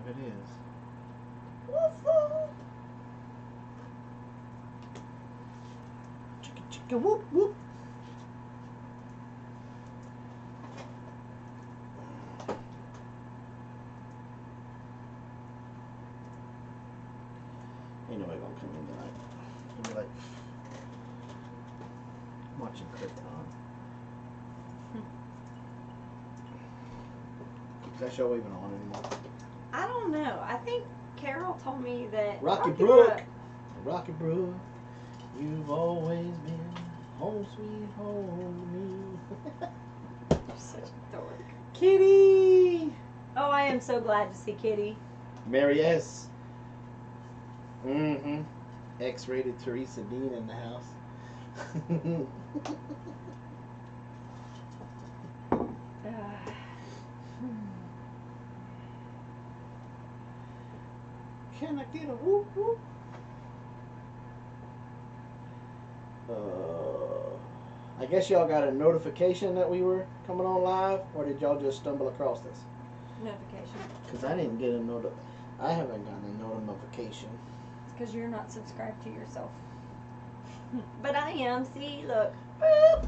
It is. Woof, Chicka chicka whoop whoop. Ain't nobody gonna come in tonight. It'll be like watching Krypton. Is that show even on anymore? I don't know. I think Carol told me that Rocky Brook. Rocky Brook. You've always been home sweet home to me. You're such a dork. Kitty! Oh, I am so glad to see Kitty. Mary S. Mm-hmm. X-rated Teresa Dean in the house. Can I get a whoop whoop? I guess y'all got a notification that we were coming on live, or did y'all just stumble across this? Notification. Because I didn't get a I haven't gotten a notification. It's because you're not subscribed to yourself. But I am. See, look. Boop.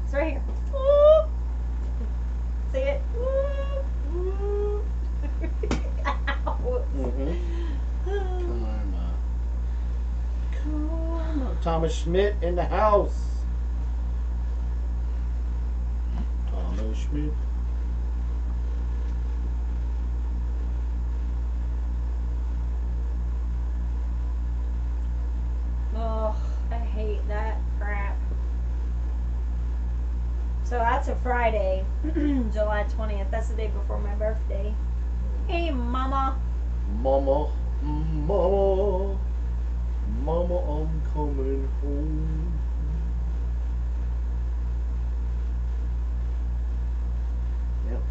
It's right here. Boop. See it? Boop. Boop. Ow. Karma. Thomas Schmidt in the house. Thomas Schmidt. Oh, I hate that crap. So that's a Friday, July 20th. That's the day before my birthday. Hey, Mama. Mama, Mama, Mama, I'm coming home. Yep.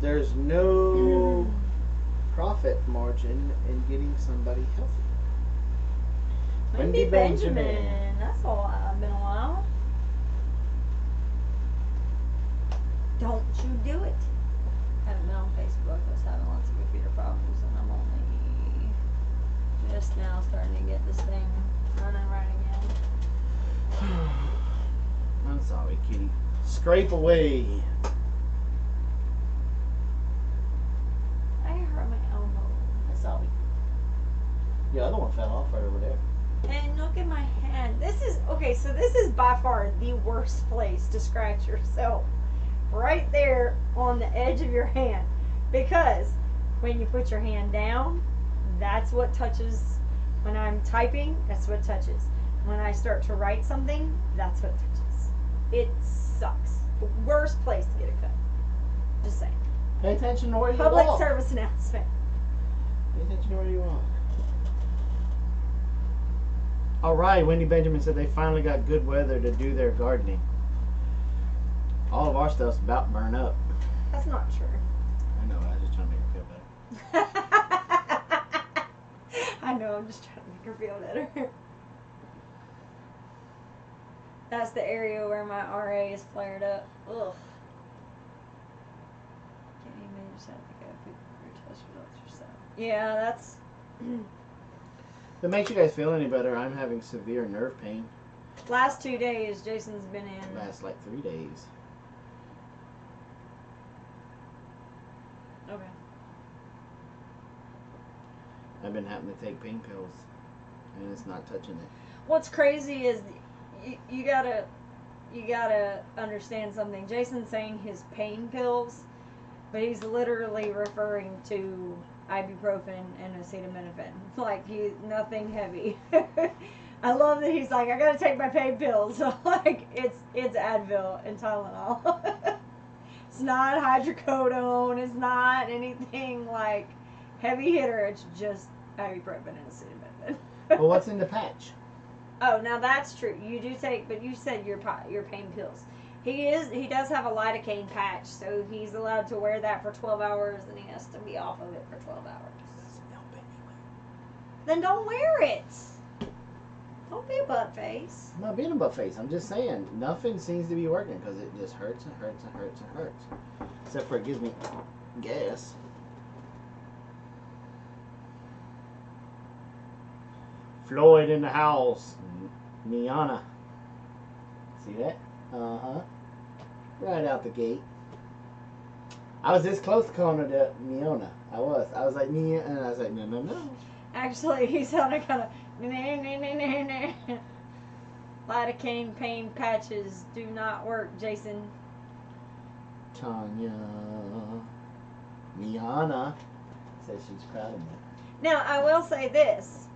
There's no profit margin in getting somebody healthy. Wendy Benjamin. That's a while. Been a while. Don't you do it. I haven't been on Facebook. I was having lots of computer problems, and I'm only just now starting to get this thing running right again. I'm sorry, kitty. Scrape away. I hurt my elbow. I'm sorry. The other one fell off right over there. And look at my hand. This is, okay, so this is by far the worst place to scratch yourself. Right there on the edge of your hand. Because when you put your hand down, that's what touches. When I'm typing, that's what touches. When I start to write something, that's what touches. It sucks. The worst place to get a cut. Just saying. Pay attention to where you Public walk. service announcement. Pay attention to where you walk. All right, Wendy Benjamin said they finally got good weather to do their gardening. All of our stuff's about to burn up. That's not true. I know, I was just trying to make her feel better. I know, I'm just trying to make her feel better. That's the area where my RA is flared up. Ugh. Can't even manage that to go through test results yourself. Yeah, that's. If it makes you guys feel any better, I'm having severe nerve pain. Last 2 days, Jason's been in. Last like 3 days. Okay. I've been having to take pain pills, and it's not touching it. What's crazy is you gotta understand something. Jason's saying his pain pills, but he's literally referring to ibuprofen and acetaminophen. Like nothing heavy. I love that he's like, I gotta take my pain pills. So like it's Advil and Tylenol. It's not hydrocodone. It's not anything like heavy hitter. It's just ibuprofen and acetaminophen. Well, what's in the patch? Oh, now that's true. You do take, but you said your pain pills. He does have a lidocaine patch, so he's allowed to wear that for 12 hours, and he has to be off of it for 12 hours. Then don't wear it. Don't be a butt face. I'm not being a butt face. I'm just saying, nothing seems to be working because it just hurts and hurts and hurts and hurts. Except for it gives me gas. Floyd in the house. Niana. See that? Uh-huh. Right out the gate. I was this close to calling her the Niona. I was like, Nia, and I was like, no, no, no. Actually, he sounded kind of. Lidocaine pain patches do not work, Jason. Tanya. Niana says she's proud of me. Now, I will say this.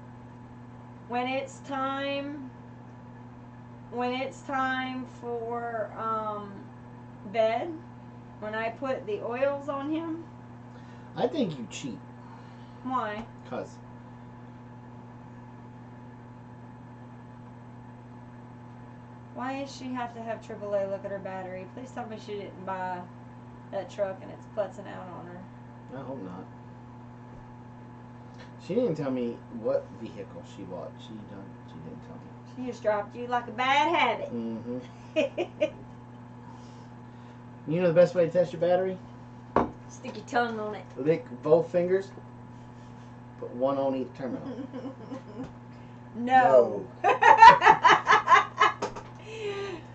When it's time for bed, when I put the oils on him. I think you cheat. Why? Because Why does she have to have AAA look at her battery? Please tell me she didn't buy that truck and it's putzing out on her. I hope not. She didn't tell me what vehicle she bought. She didn't tell me. She just dropped you like a bad habit. Mm-hmm. You know the best way to test your battery? Stick your tongue on it. Lick both fingers. Put one on each terminal. No.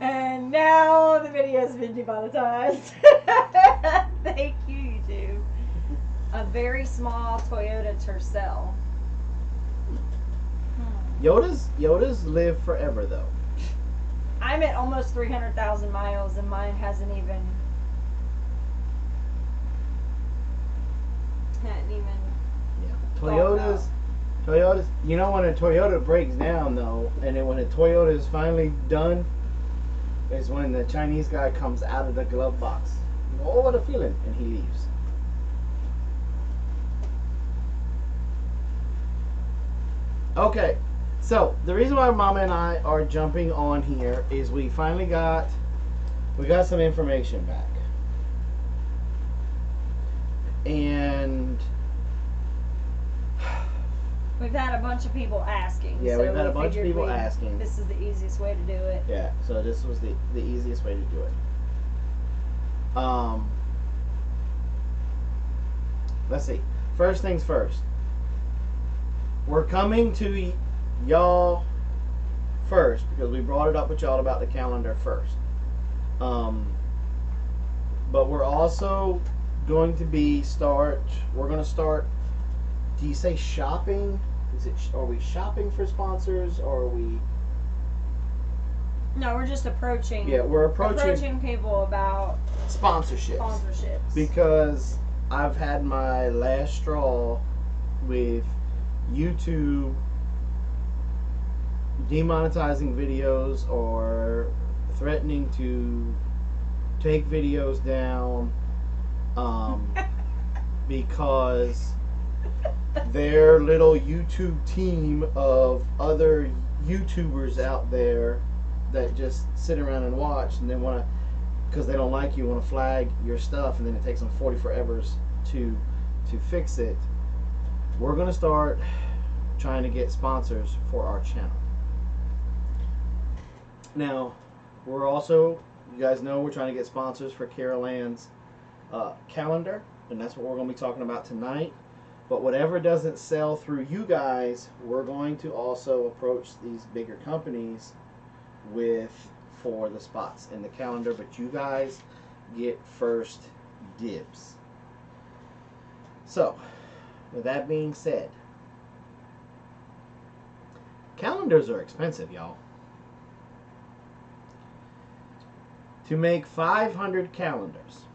And now the video has been demonetized. Thank you, YouTube. A very small Toyota Tercel. Yodas live forever though. I'm at almost 300,000 miles and mine hasn't even. Yeah. Toyotas. You know when a Toyota breaks down though, and then when a Toyota is finally done, is when the Chinese guy comes out of the glove box. Oh, what a feeling, and he leaves. Okay, so the reason why Mama and I are jumping on here is we finally got some information back, and we've had a bunch of people asking. Yeah, so we've had a bunch of people asking. This is the easiest way to do it. Yeah, so this was the easiest way to do it. Let's see. First things first. We're coming to y'all first because we brought it up with y'all about the calendar first. But we're also going to we're going to start, do you say shopping? Are we shopping for sponsors, or are we? No, we're just approaching. Yeah, we're approaching people about sponsorships. Because I've had my last straw with YouTube demonetizing videos or threatening to take videos down because their little YouTube team of other YouTubers out there that just sit around and watch, and then because they don't like you, want to flag your stuff, and then it takes them 40 forevers to fix it. We're going to start trying to get sponsors for our channel. Now, we're also, you guys know, we're trying to get sponsors for Carol Ann's calendar, and that's what we're going to be talking about tonight. But whatever doesn't sell through you guys, we're going to also approach these bigger companies for the spots in the calendar, but you guys get first dibs. So, with that being said, calendars are expensive, y'all. To make 500 calendars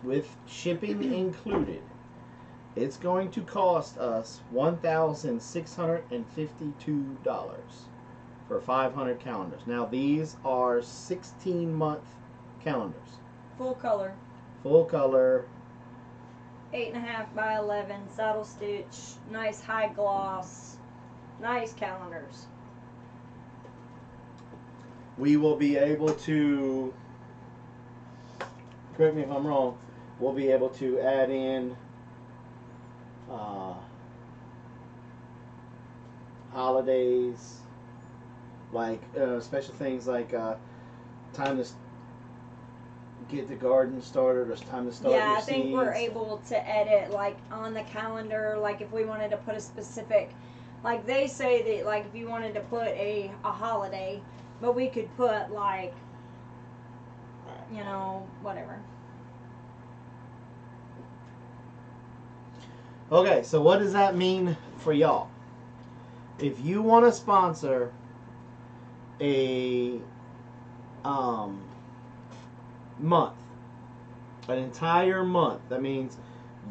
with shipping included, it's going to cost us $1,652 for 500 calendars. Now these are 16-month calendars. Full color. Full color. 8.5 by 11, saddle stitch, nice high gloss, nice calendars. We will be able to, correct me if I'm wrong, we'll be able to add in holidays, like special things like time to get the garden started, or it's time to start Yeah, your I think seeds. we're able to edit, like, on the calendar, like, if we wanted to put a specific, like, they say that, like, if you wanted to put a holiday, but we could put, like, you know, whatever. Okay, so what does that mean for y'all? If you want to sponsor a month, an entire month, that means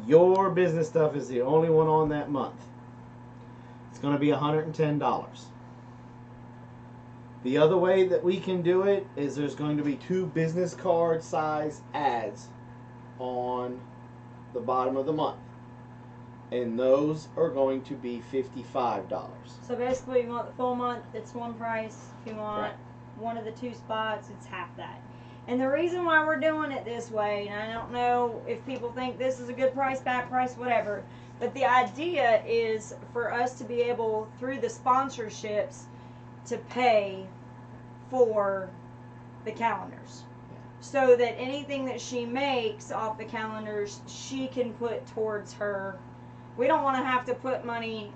your business stuff is the only one on that month. It's going to be $110. The other way that we can do it is there's going to be 2 business card size ads on the bottom of the month. And those are going to be $55. So basically, if you want the full month, it's one price. If you want Right. one of the 2 spots, it's half that. And the reason why we're doing it this way, and I don't know if people think this is a good price, bad price, whatever, but the idea is for us to be able, through the sponsorships, to pay for the calendars. So that anything that she makes off the calendars, she can put towards her. We don't want to have to put money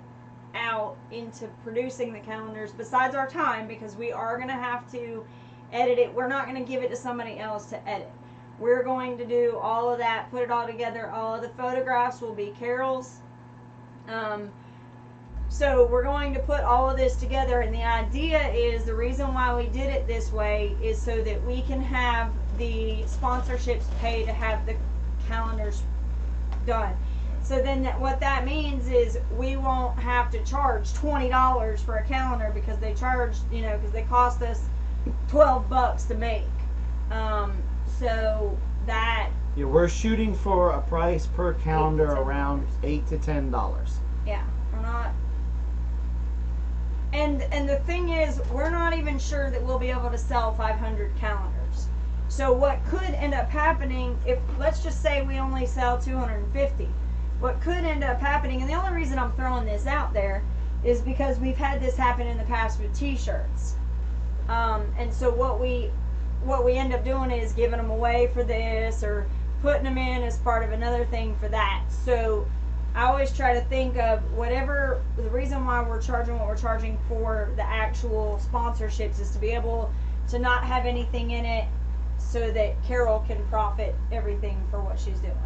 out into producing the calendars besides our time, because we are going to have to edit it. We're not going to give it to somebody else to edit. We're going to do all of that, put it all together. All of the photographs will be Carol's. So we're going to put all of this together, and the idea is, the reason why we did it this way is so that we can have the sponsorships pay to have the calendars done. So then what that means is we won't have to charge $20 for a calendar, because they charge, you know, because they cost us $12 to make. So that, Yeah, we're shooting for a price per calendar $8 to $10. around $8 to $10. yeah, we're not. And the thing is, we're not even sure that we'll be able to sell 500 calendars. So what could end up happening, if, let's just say we only sell 250, what could end up happening, and the only reason I'm throwing this out there is because we've had this happen in the past with t-shirts. And so what we end up doing is giving them away for this, or putting them in as part of another thing for that. So I always try to think of whatever, the reason why we're charging what we're charging for the actual sponsorships is to be able to not have anything in it, so that Carol can profit everything for what she's doing.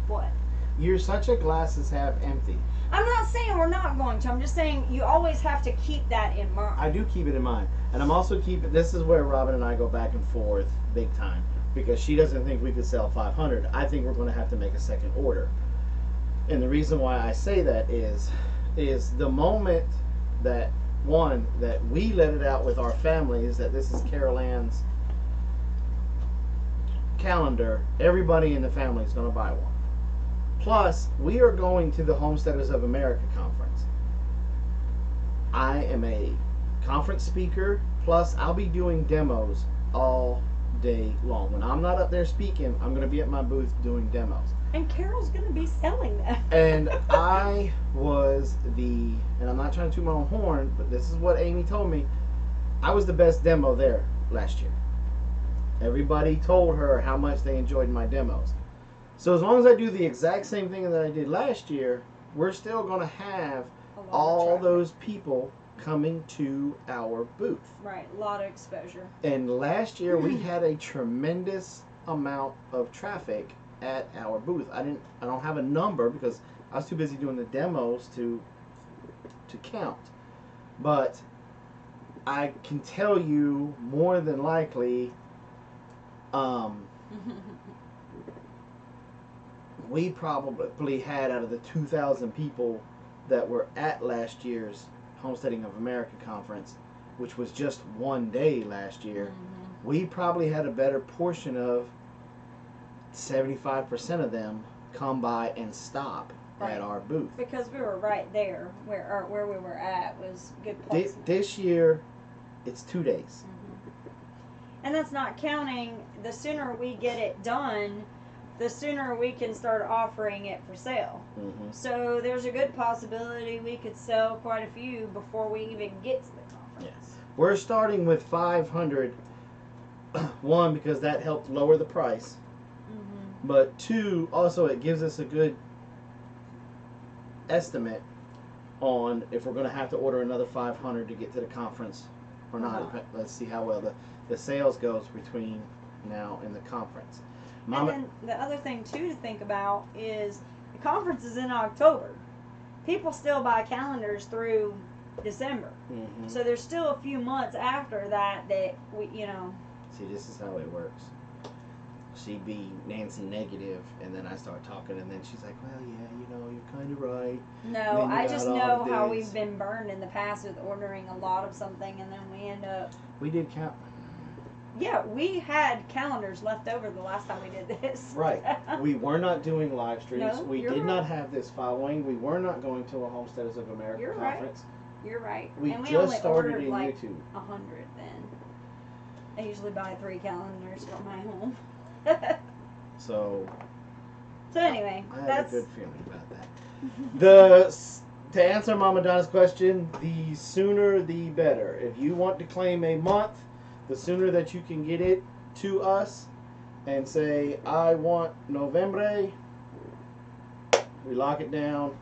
What? You're such a glasses half empty. I'm not saying we're not going to. I'm just saying you always have to keep that in mind. I do keep it in mind. And I'm also keeping, this is where Robin and I go back and forth big time. Because she doesn't think we could sell 500. I think we're going to have to make a second order. And the reason why I say that is the moment that, one, that we let it out with our families that this is Carol Ann's calendar, everybody in the family is going to buy one. Plus, we are going to the Homesteaders of America conference. I am a conference speaker, plus I'll be doing demos all day long. When I'm not up there speaking, I'm going to be at my booth doing demos. And Carol's going to be selling them. And I was and I'm not trying to toot my own horn, but this is what Amy told me, I was the best demo there last year. Everybody told her how much they enjoyed my demos. So as long as I do the exact same thing that I did last year, we're still going to have all those people coming to our booth. Right, a lot of exposure. And last year we had a tremendous amount of traffic at our booth. I don't have a number because I was too busy doing the demos to count. But I can tell you more than likely we probably had, out of the 2,000 people that were at last year's Homesteading of America conference, which was just one day last year, we probably had a better portion of 75% of them come by and stop at our booth. Because we were right there where we were at was a good place. This year, it's 2 days. And that's not counting, the sooner we get it done, the sooner we can start offering it for sale. So there's a good possibility we could sell quite a few before we even get to the conference. Yes. We're starting with 500 One, because that helped lower the price. But two, also it gives us a good estimate on if we're going to have to order another 500 to get to the conference or not. Let's see how well the sales goes between now and the conference. Mama, and then the other thing too to think about is the conference is in October. People still buy calendars through December, so there's still a few months after that we, you know. See, this is how it works. She'd be Nancy negative, and then I start talking, and then she's like, "Well, yeah, you know, you're kind of right." No, I just know how we've been burned in the past with ordering a lot of something, and then we end up. We did count. Yeah, we had calendars left over the last time we did this. Right. We were not doing live streams. No, we did not have this following. We were not going to a Homesteaders of America conference. You're right. We and we just only started ordered in like YouTube. 100 then. I usually buy 3 calendars for my home. So anyway, I have that's a good feeling about that. To answer Mama Donna's question, the sooner the better. If you want to claim a month, the sooner that you can get it to us and say, I want November, we lock it down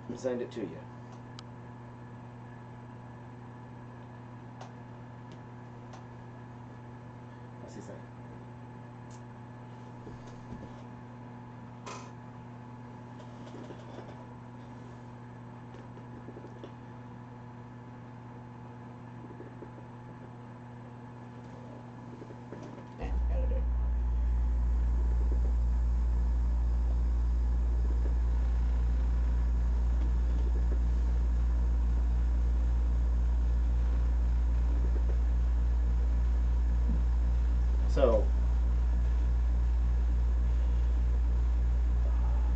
and send it to you. What's he saying? So,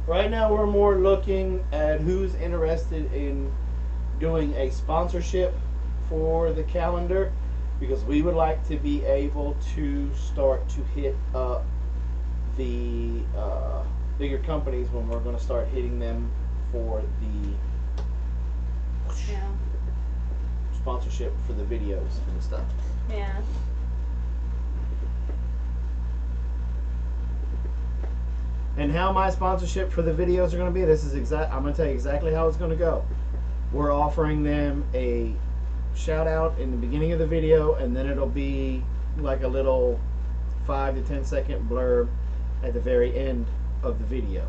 right now we're more looking at who's interested in doing a sponsorship for the calendar, because we would like to be able to start to hit up the bigger companies when we're going to start hitting them for the sponsorship for the videos and stuff. Yeah. And how my sponsorship for the videos are going to be, I'm going to tell you exactly how it's going to go. We're offering them a shout out in the beginning of the video, and then it'll be like a little 5 to 10 second blurb at the very end of the video.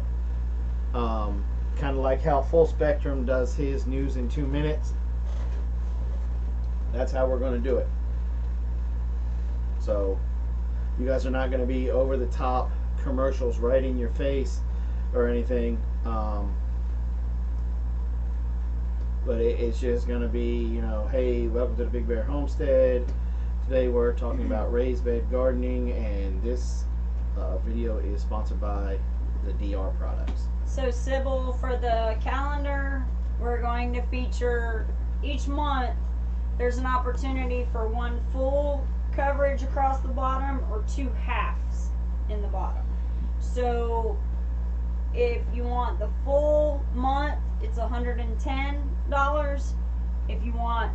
Kind of like how Full Spectrum does his news in 2 minutes. That's how we're going to do it. So you guys are not going to be over the top commercials right in your face or anything, but it's just gonna be, you know, hey, welcome to the Big Bear Homestead. Today we're talking about raised bed gardening, and this video is sponsored by the DR products. So Sybil, for the calendar, we're going to feature each month. There's an opportunity for 1 full coverage across the bottom or 2 halves in the bottom. So if you want the full month, it's $110. If you want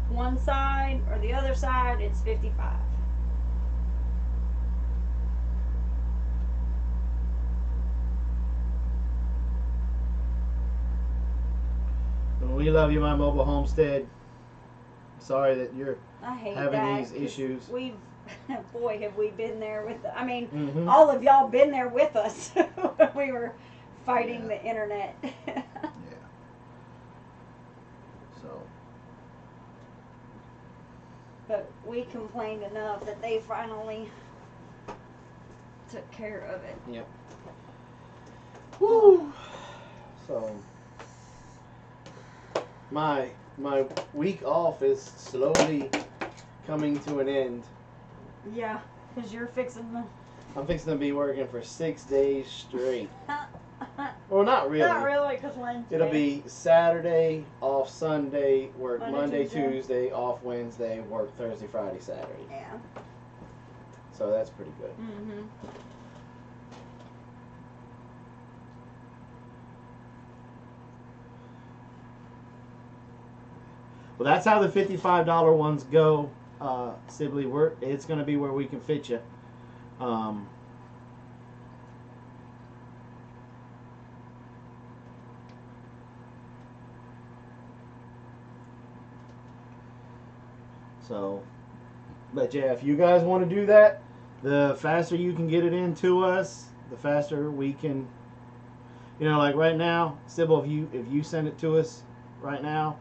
one side or the other side, it's $55. We love you, my mobile homestead. Sorry that you're having these issues. We've boy, have we been there with I mean, all of y'all been there with us when we were fighting the internet. Yeah. So. But we complained enough that they finally took care of it. Yep. Woo! So, my week off is slowly coming to an end. Yeah, because you're fixing the... I'm fixing to be working for 6 days straight. Well, not really. Not really, because Wednesday. It'll be Saturday, off Sunday, work Monday, Tuesday. Tuesday, off Wednesday, work Thursday, Friday, Saturday. Yeah. So that's pretty good. Mm-hmm. Well, that's how the $55 ones go. Sibley, it's going to be where we can fit you. So, but yeah, if you guys want to do that, the faster you can get it into us, the faster we can. You know, like right now, Sybil, if you send it to us right now,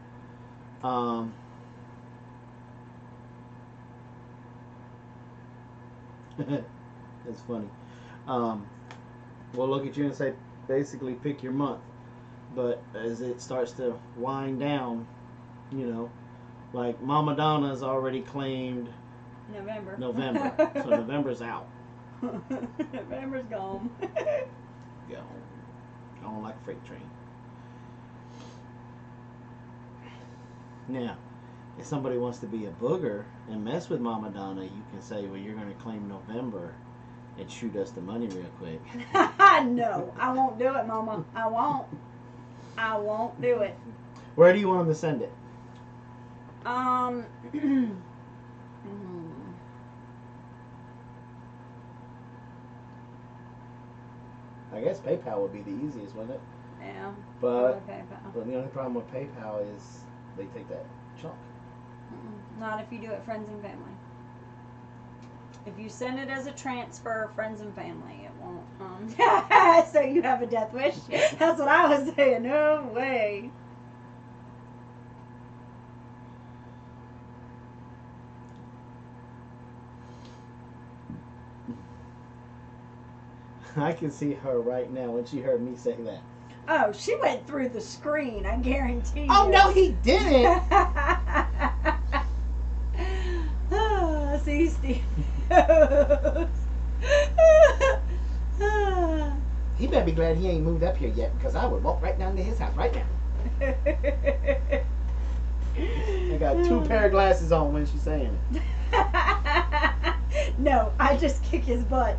it's funny. We'll look at you and say, basically pick your month. But as it starts to wind down, you know, like Mama Donna's already claimed November. So November's out. November's gone. Gone like a freight train. Now, if somebody wants to be a booger and mess with Mama Donna, you can say, well, you're going to claim November and shoot us the money real quick. No, I won't do it, Mama. I won't do it. Where do you want them to send it? I guess PayPal would be the easiest, wouldn't it? Yeah. But PayPal. the only problem with PayPal is they take that chunk. Not if you do it friends and family. If you send it as a transfer, friends and family, it won't. So you have a death wish? That's what I was saying. No way. I can see her right now when she heard me say that. Oh, she went through the screen, I guarantee you. Oh, no, he didn't. See, Steve. He better be glad he ain't moved up here yet, because I would walk right down to his house right now. I got 2 pair of glasses on when she's saying it. No, I just kick his butt.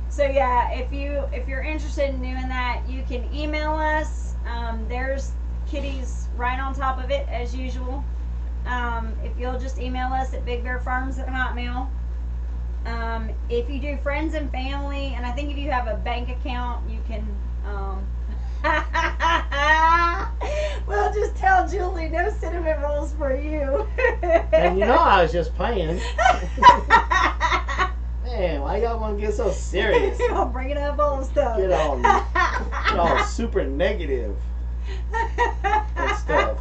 So yeah, if you're interested in doing that, you can email us. There's kitties right on top of it as usual. If you'll just email us at bigbearfarms@hotmail. If you do friends and family, and I think if you have a bank account, you can. We'll just tell Julie no cinnamon rolls for you. And you know I was just playing. Man, why y'all want to get so serious? I'm bringing up old stuff. Get all super negative and stuff.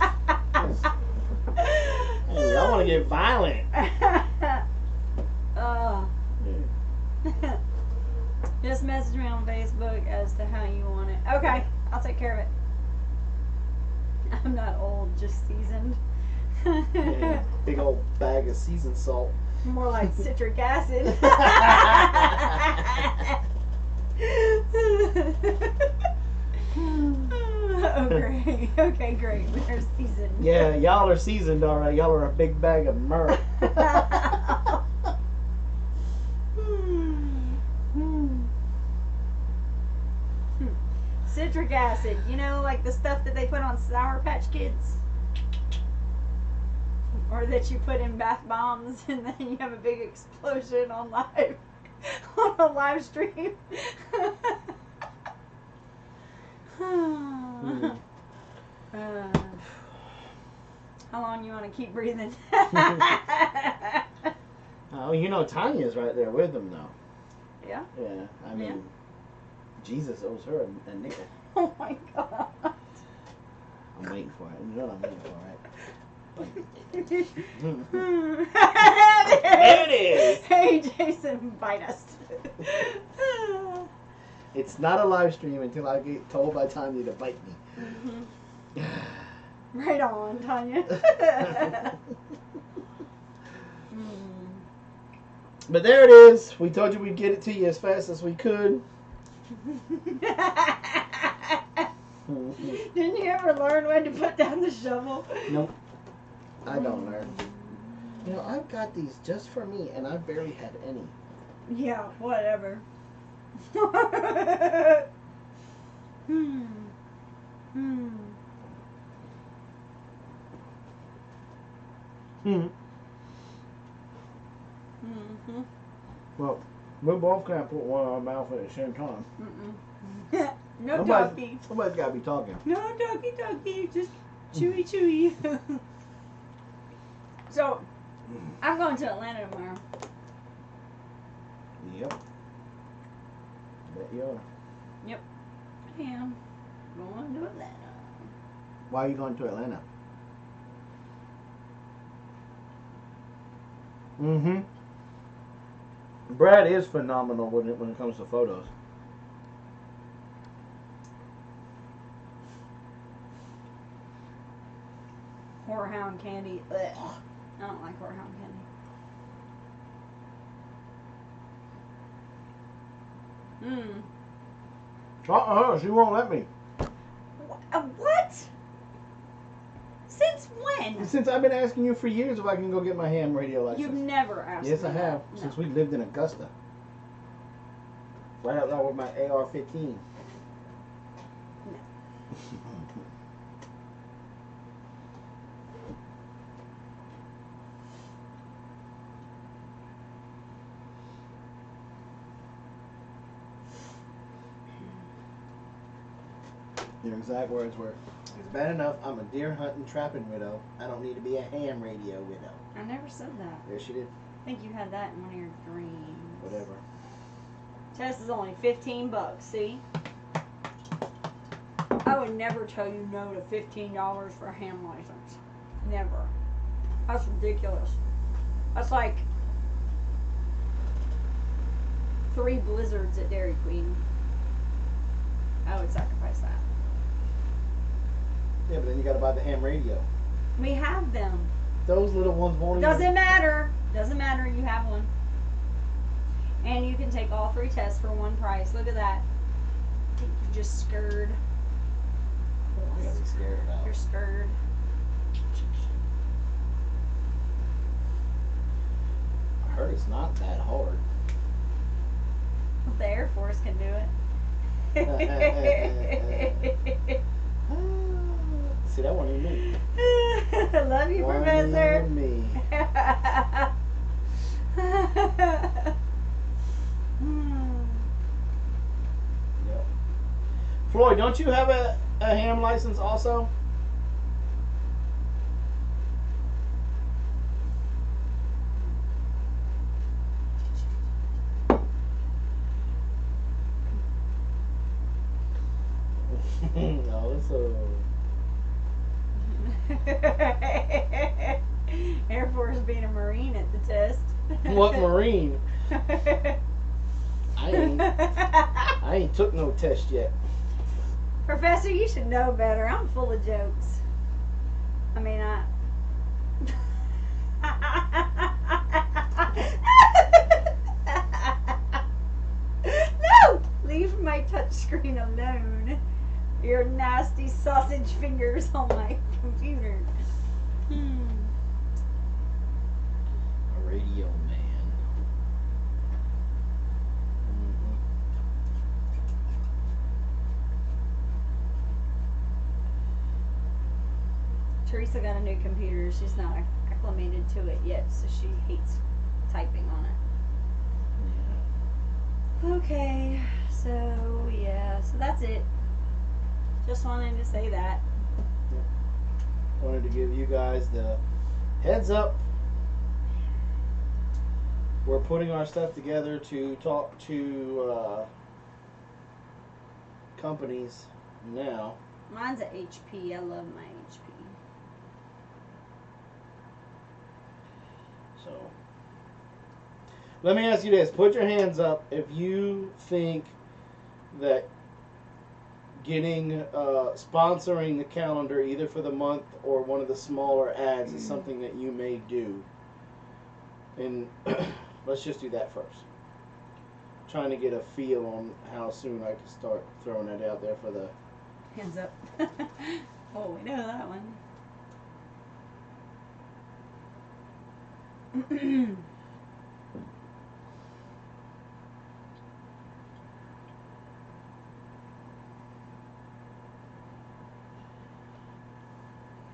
Hey, y'all want to get violent. Just message me on Facebook as to how you want it. Okay, I'll take care of it. I'm not old, just seasoned. Yeah, big old bag of seasoned salt. More like citric acid. Oh, great. Okay, great. We're seasoned. Yeah, y'all are seasoned, all right. Y'all are a big bag of myrrh. Citric acid. You know, like the stuff that they put on Sour Patch Kids? Or that you put in bath bombs and then you have a big explosion on a live stream. How long you want to keep breathing? Oh, you know Tanya's right there with them though. Yeah? Yeah, I mean, Yeah. Jesus owes her a nickel. Oh my God. I'm waiting for it. You know what I'm waiting for, right? There it is. Hey, Jason, bite us. It's not a live stream until I get told by Tanya to bite me. Mm-hmm. Right on, Tanya. But there it is. We told you we'd get it to you as fast as we could. Didn't you ever learn when to put down the shovel? Nope. I don't learn. You know, I've got these just for me, and I've barely had any. Yeah, whatever. Hmm. Hmm. Hmm. Mm-hmm. Well, we both can't put one in our mouth at the same time. Mm-mm. No Somebody's- talkie. Somebody's got to be talking. No talkie. Just chewy. So, I'm going to Atlanta tomorrow. Yep. Bet you are. I am going to Atlanta. Why are you going to Atlanta? Mm-hmm. Brad is phenomenal when it comes to photos. Whorehound candy. Ugh. I don't like whorehound candy. She won't let me. What? Since when? Since I've been asking you for years if I can go get my ham radio license. You've never asked Yes, me I have. that. Since No. we lived in Augusta. Right out there with my AR-15. No. Your exact words were, "It's bad enough I'm a deer hunting trapping widow. I don't need to be a ham radio widow." I never said that. Yes, you did. I think you had that in one of your dreams. Whatever. Test is only $15. See? I would never tell you no to $15 for a ham license. Never. That's ridiculous. That's like 3 blizzards at Dairy Queen. I would sacrifice that. Yeah, but then you got to buy the ham radio. We have them. Those little ones won't even... Doesn't matter. Doesn't matter. You have one. And you can take all 3 tests for one price. Look at that. I think you're just scared. I gotta be scared about. You're scared. I heard it's not that hard. The Air Force can do it. See, that one ain't me. Love you, One Professor. ain't me. Yep. Floyd, don't you have a ham license also? Also. Air Force being a Marine at the test. What Marine? I ain't took no test yet. Professor, you should know better. I'm full of jokes. I mean, No! Leave my touch screen alone. Your nasty sausage fingers on my computer. A radio man. Mm-hmm. Teresa got a new computer. She's not acclimated to it yet, so she hates typing on it. Yeah. Okay, so yeah, so that's it. Just wanted to say that. Wanted to give you guys the heads up. We're putting our stuff together to talk to companies now. Mine's a HP. I love my HP. So let me ask you this. Put your hands up if you think that getting sponsoring the calendar either for the month or one of the smaller ads is something that you may do. And let's just do that first. Trying to get a feel on how soon I can start throwing it out there for the... Hands up. Oh, we know that one.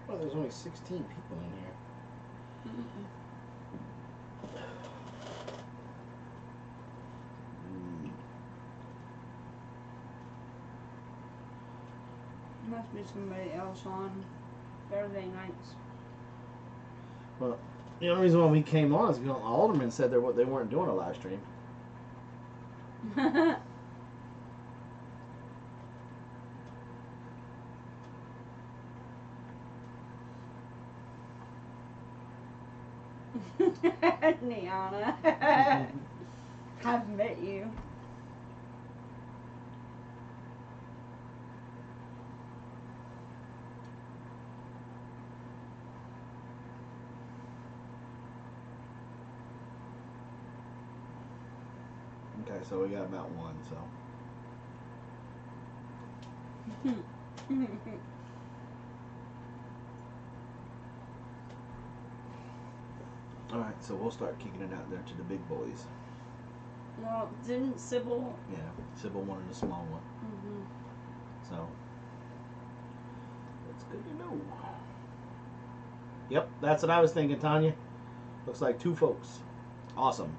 Well, there's only 16 people in here. Must be somebody else on Thursday nights. Well, the only reason why we came on is because Alderman said they weren't doing a live stream. Niana. I've met you. Okay, so we got about one, so. Alright, so we'll start kicking it out there to the big boys. Well, didn't Sybil? Yeah, Sybil wanted a small one. So, that's good to know. Yep, that's what I was thinking, Tanya. Looks like 2 folks. Awesome.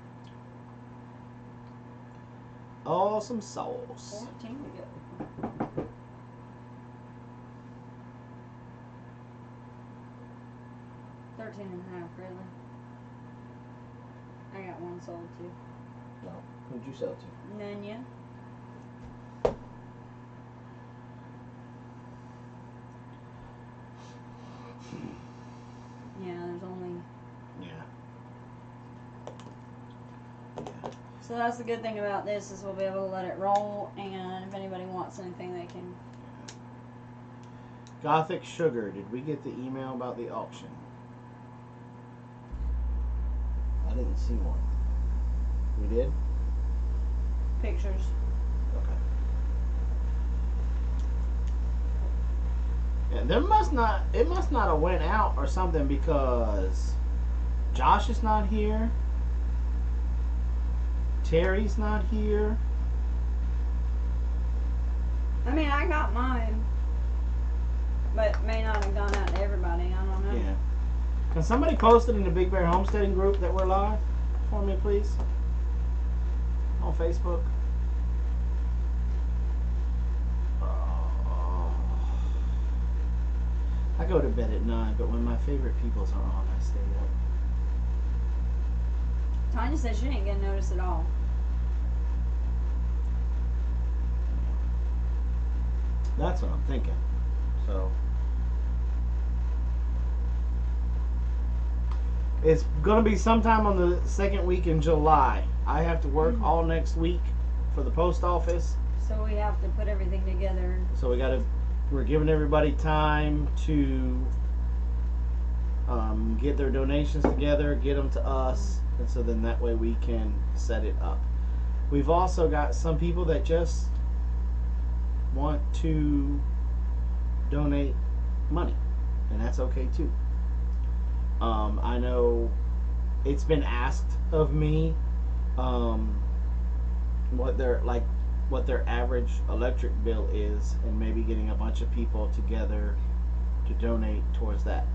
Awesome sauce. 14 to go. 13 and a half, really. I got one sold too. No. Who'd you sell to? Nanya. Yeah, there's only. Yeah. So that's the good thing about this is we'll be able to let it roll, and if anybody wants anything, they can. Gothic Sugar, did we get the email about the auction? I didn't see one. We did? Pictures. Okay. Yeah, it must not have went out or something because Josh is not here. Terry's not here. I mean, I got mine, but it may not have gone out to everybody. I don't know. Yeah. Can somebody post it in the Big Bear Homesteading group that we're live for me, please? On Facebook. I go to bed at 9, but when my favorite peoples are on, I stay up. Tanya said she didn't get noticed at all. That's what I'm thinking. So it's gonna be sometime on the second week in July. I have to work all next week for the post office. So we have to put everything together. So we're giving everybody time to get their donations together, get them to us, and so then that way we can set it up. We've also got some people that just want to donate money, and that's okay too. I know it's been asked of me what their average electric bill is, and maybe getting a bunch of people together to donate towards that.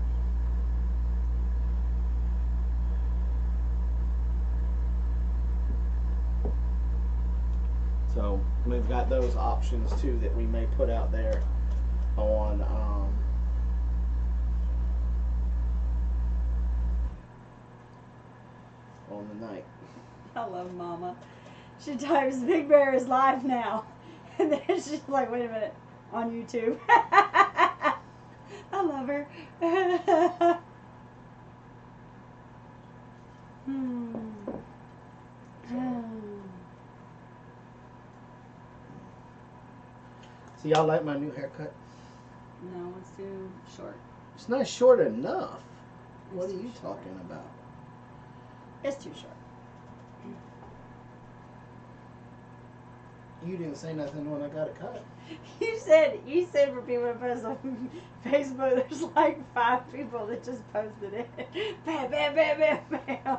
So we've got those options too that we may put out there on the night. I love Mama. She types Big Bear is live now, and then she's like, wait a minute, on YouTube. I love her. So y'all like my new haircut? No, it's too short. It's not short enough. What are It's too you short. talking about? It's too short. You didn't say nothing when I got it cut. You said for people to post on Facebook, there's like 5 people that just posted it. Bam, bam, bam, bam, bam.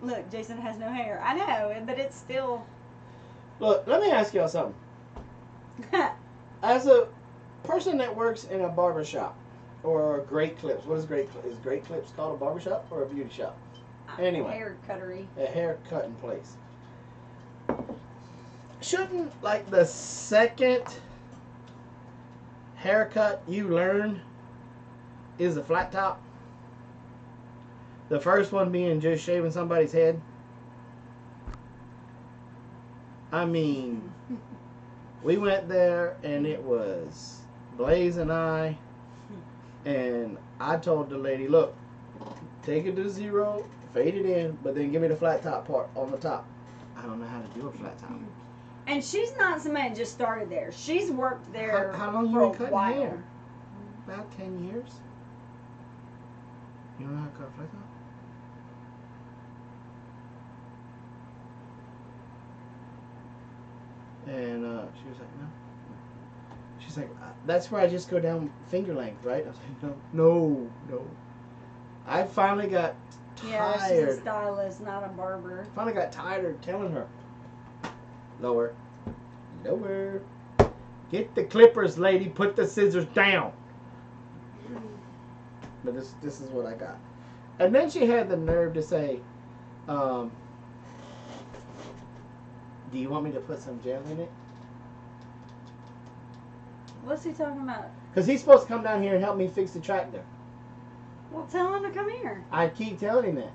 Look, Jason has no hair. I know, but it's still. Look, let me ask y'all something. As a person that works in a barber shop or Great Clips, what is Great Clips? Is Great Clips called a barber shop or a beauty shop? Anyway, Hair cuttery. a hair cutting place. Shouldn't like the second haircut you learn is a flat top? The first one being just shaving somebody's head. I mean, we went there and it was Blaze and I, and I told the lady, look, take it to 0, fade it in, but then give me the flat top part on the top. I don't know how to do a flat top. And she's not somebody that just started there. She's worked there How long for you a been cutting while. hair? About 10 years. You don't know how to cut a flat top? And she was like, no. She's like, that's where I just go down finger length, right? I was like, no. I finally got Yeah, she's tired. a stylist, not a barber. Finally got tired of telling her. Lower. Get the clippers, lady. Put the scissors down. But this is what I got. And then she had the nerve to say, do you want me to put some gel in it? What's he talking about? Because he's supposed to come down here and help me fix the tractor. Well, tell him to come here. I keep telling him that.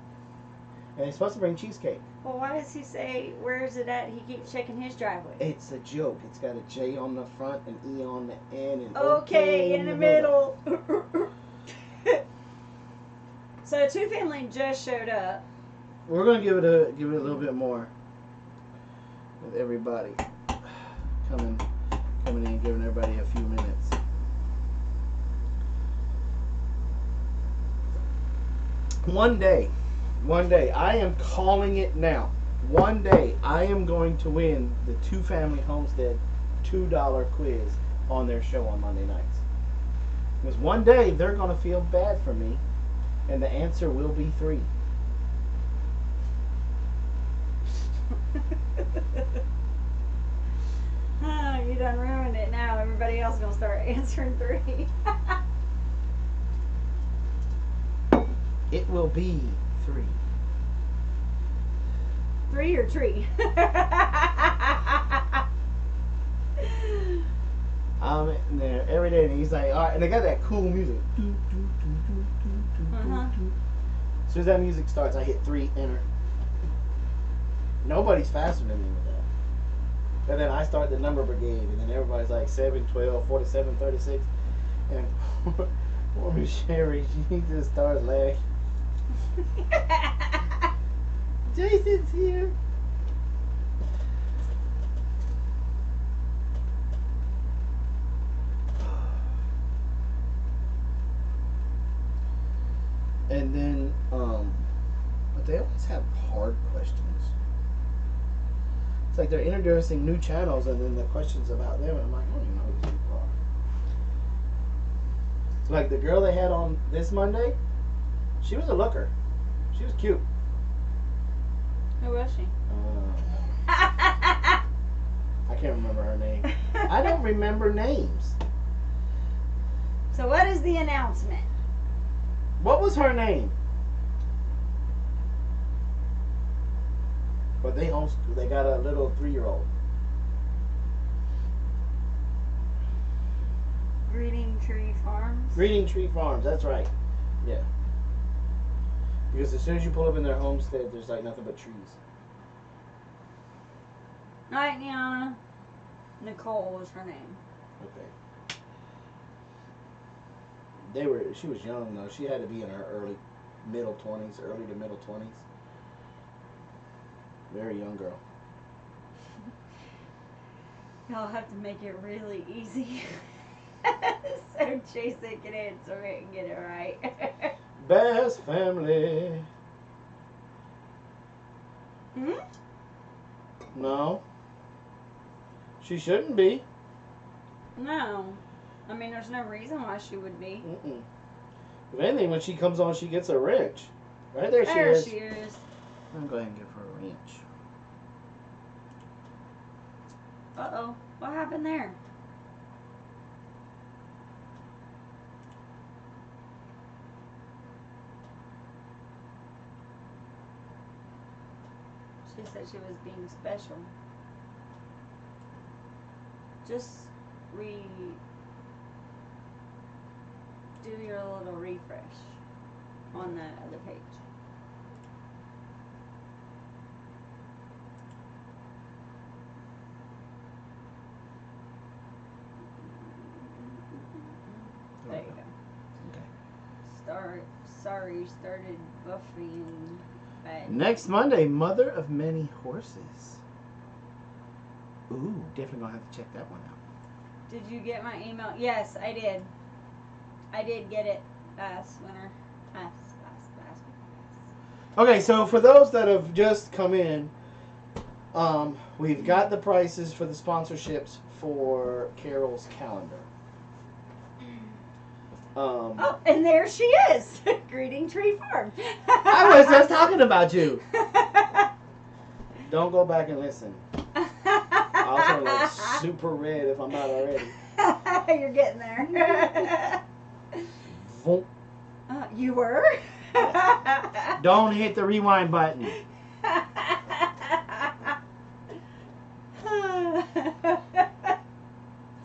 And he's supposed to bring cheesecake. Well, why does he say, where is it at? He keeps checking his driveway. It's a joke. It's got a J on the front, an E on the end, and Okay, in the middle. So, Two Family just showed up. We're gonna give it a little bit more with everybody coming in, giving everybody a few minutes. One day, I am calling it now. One day, I am going to win the Two Family Homestead $2 quiz on their show on Monday nights. Because one day, they're going to feel bad for me, and the answer will be 3. Oh, you done ruined it now. Everybody else is going to start answering 3. It will be 3. 3 or tree? I'm in there every day, and he's like, all right, and they got that cool music. Uh-huh. As soon as that music starts, I hit 3, enter. Nobody's faster than me with that. And then I start the number brigade, and then everybody's like 7, 12, 47, 36. And poor Miss Sherry, she just starts laughing. Jason's here. And then, but they always have hard questions. It's like they're introducing new channels, and then the questions about them, and I'm like, I don't even know who these people are. So like the girl they had on this Monday, she was a looker. She was cute. Who was she? I can't remember her name. I don't remember names. So what is the announcement? What was her name? But they homeschool. They got a little 3-year-old. Greeting Tree Farms. Greeting Tree Farms. That's right. Yeah. Because as soon as you pull up in their homestead, there's like nothing but trees. All right, Niana. Nicole was her name. Okay. She was young though. She had to be in her early to middle 20s. Very young girl. Y'all have to make it really easy. So Jason can answer it and get it right. Best family. Hmm? No. She shouldn't be. No. I mean, there's no reason why she would be. Mm-mm. If anything, when she comes on, she gets a wrench. Right there she There is. she is. I'm going to give her a wrench. Uh-oh. What happened there? She said she was being special. Just do your little refresh on that other page. There you go. Okay. Sorry, started buffing. Bad. Next Monday, Mother of Many Horses. Ooh, definitely gonna have to check that one out. Did you get my email? Yes, I did. I did get it last winter. Last. Okay, so for those that have just come in, we've got the prices for the sponsorships for Carol's calendar. Oh, and there she is. Greeting Tree Farm. I was just talking about you. Don't go back and listen. I'll turn like super red if I'm not already. You're getting there. Voom. You were? Don't hit the rewind button. That's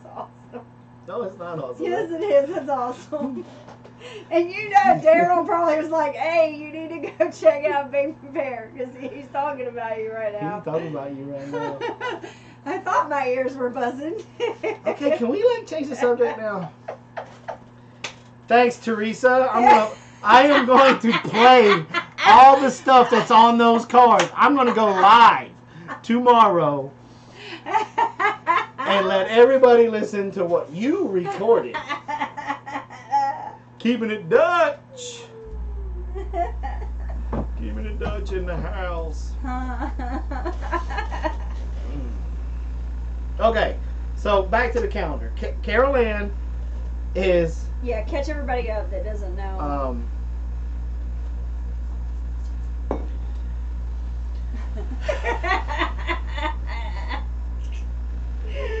awesome. No, it's not awesome. Yes, it is. It's awesome. And you know, Daryl probably was like, "Hey, you need to go check out Big Bear because he's talking about you right now." He's talking about you right now. I thought my ears were buzzing. Okay, can we change the subject now? Thanks, Teresa. I am going to play all the stuff that's on those cards. I'm going to go live tomorrow and let everybody listen to what you recorded. Keeping it Dutch. Keeping it Dutch in the house. Okay, so back to the calendar. Carol Ann is... Yeah, catch everybody up that doesn't know.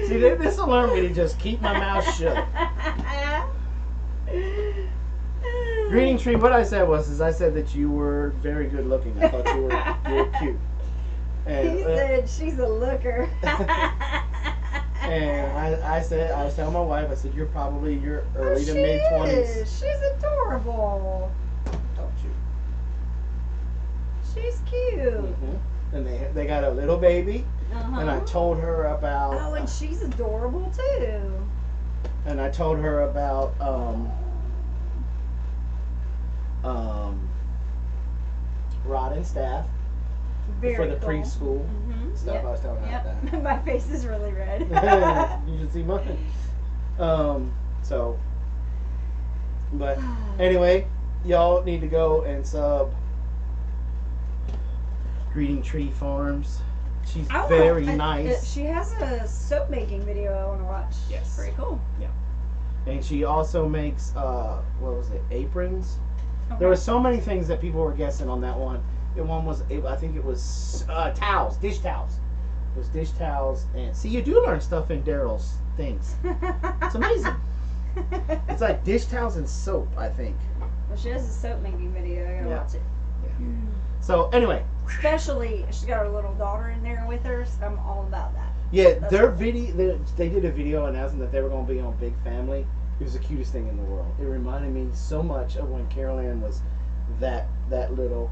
See, this will learn me to just keep my mouth shut. Greeting Tree, what I said was I said that you were very good looking. I thought you were cute. And, he said she's a looker. And I was telling my wife, I said, you're probably your early to mid 20s. She's adorable. Don't you? She's cute. Mm-hmm. And they got a little baby. Uh-huh. And I told her about... Oh, and she's adorable, too. And I told her about... Rod and Staff. Very for the cool. preschool stuff. Yep. I was telling her about that. My face is really red. You should see mine. But anyway, y'all need to go and sub Greeting Tree Farms. She's very nice. She has a soap making video I want to watch. Yes. Pretty cool. Yeah. And she also makes, what was it, aprons? Okay. There were so many things that people were guessing on that one. I think it was towels, dish towels. It was dish towels. And see, you do learn stuff in Daryl's things. It's amazing. It's like dish towels and soap, I think. Well, she has a soap making video. I gotta watch it. Yeah. So anyway. Especially, she's got her little daughter in there with her, so I'm all about that. Yeah, their video, they did a video announcing that they were going to be on Big Family. It was the cutest thing in the world. It reminded me so much of when Carol Ann was that little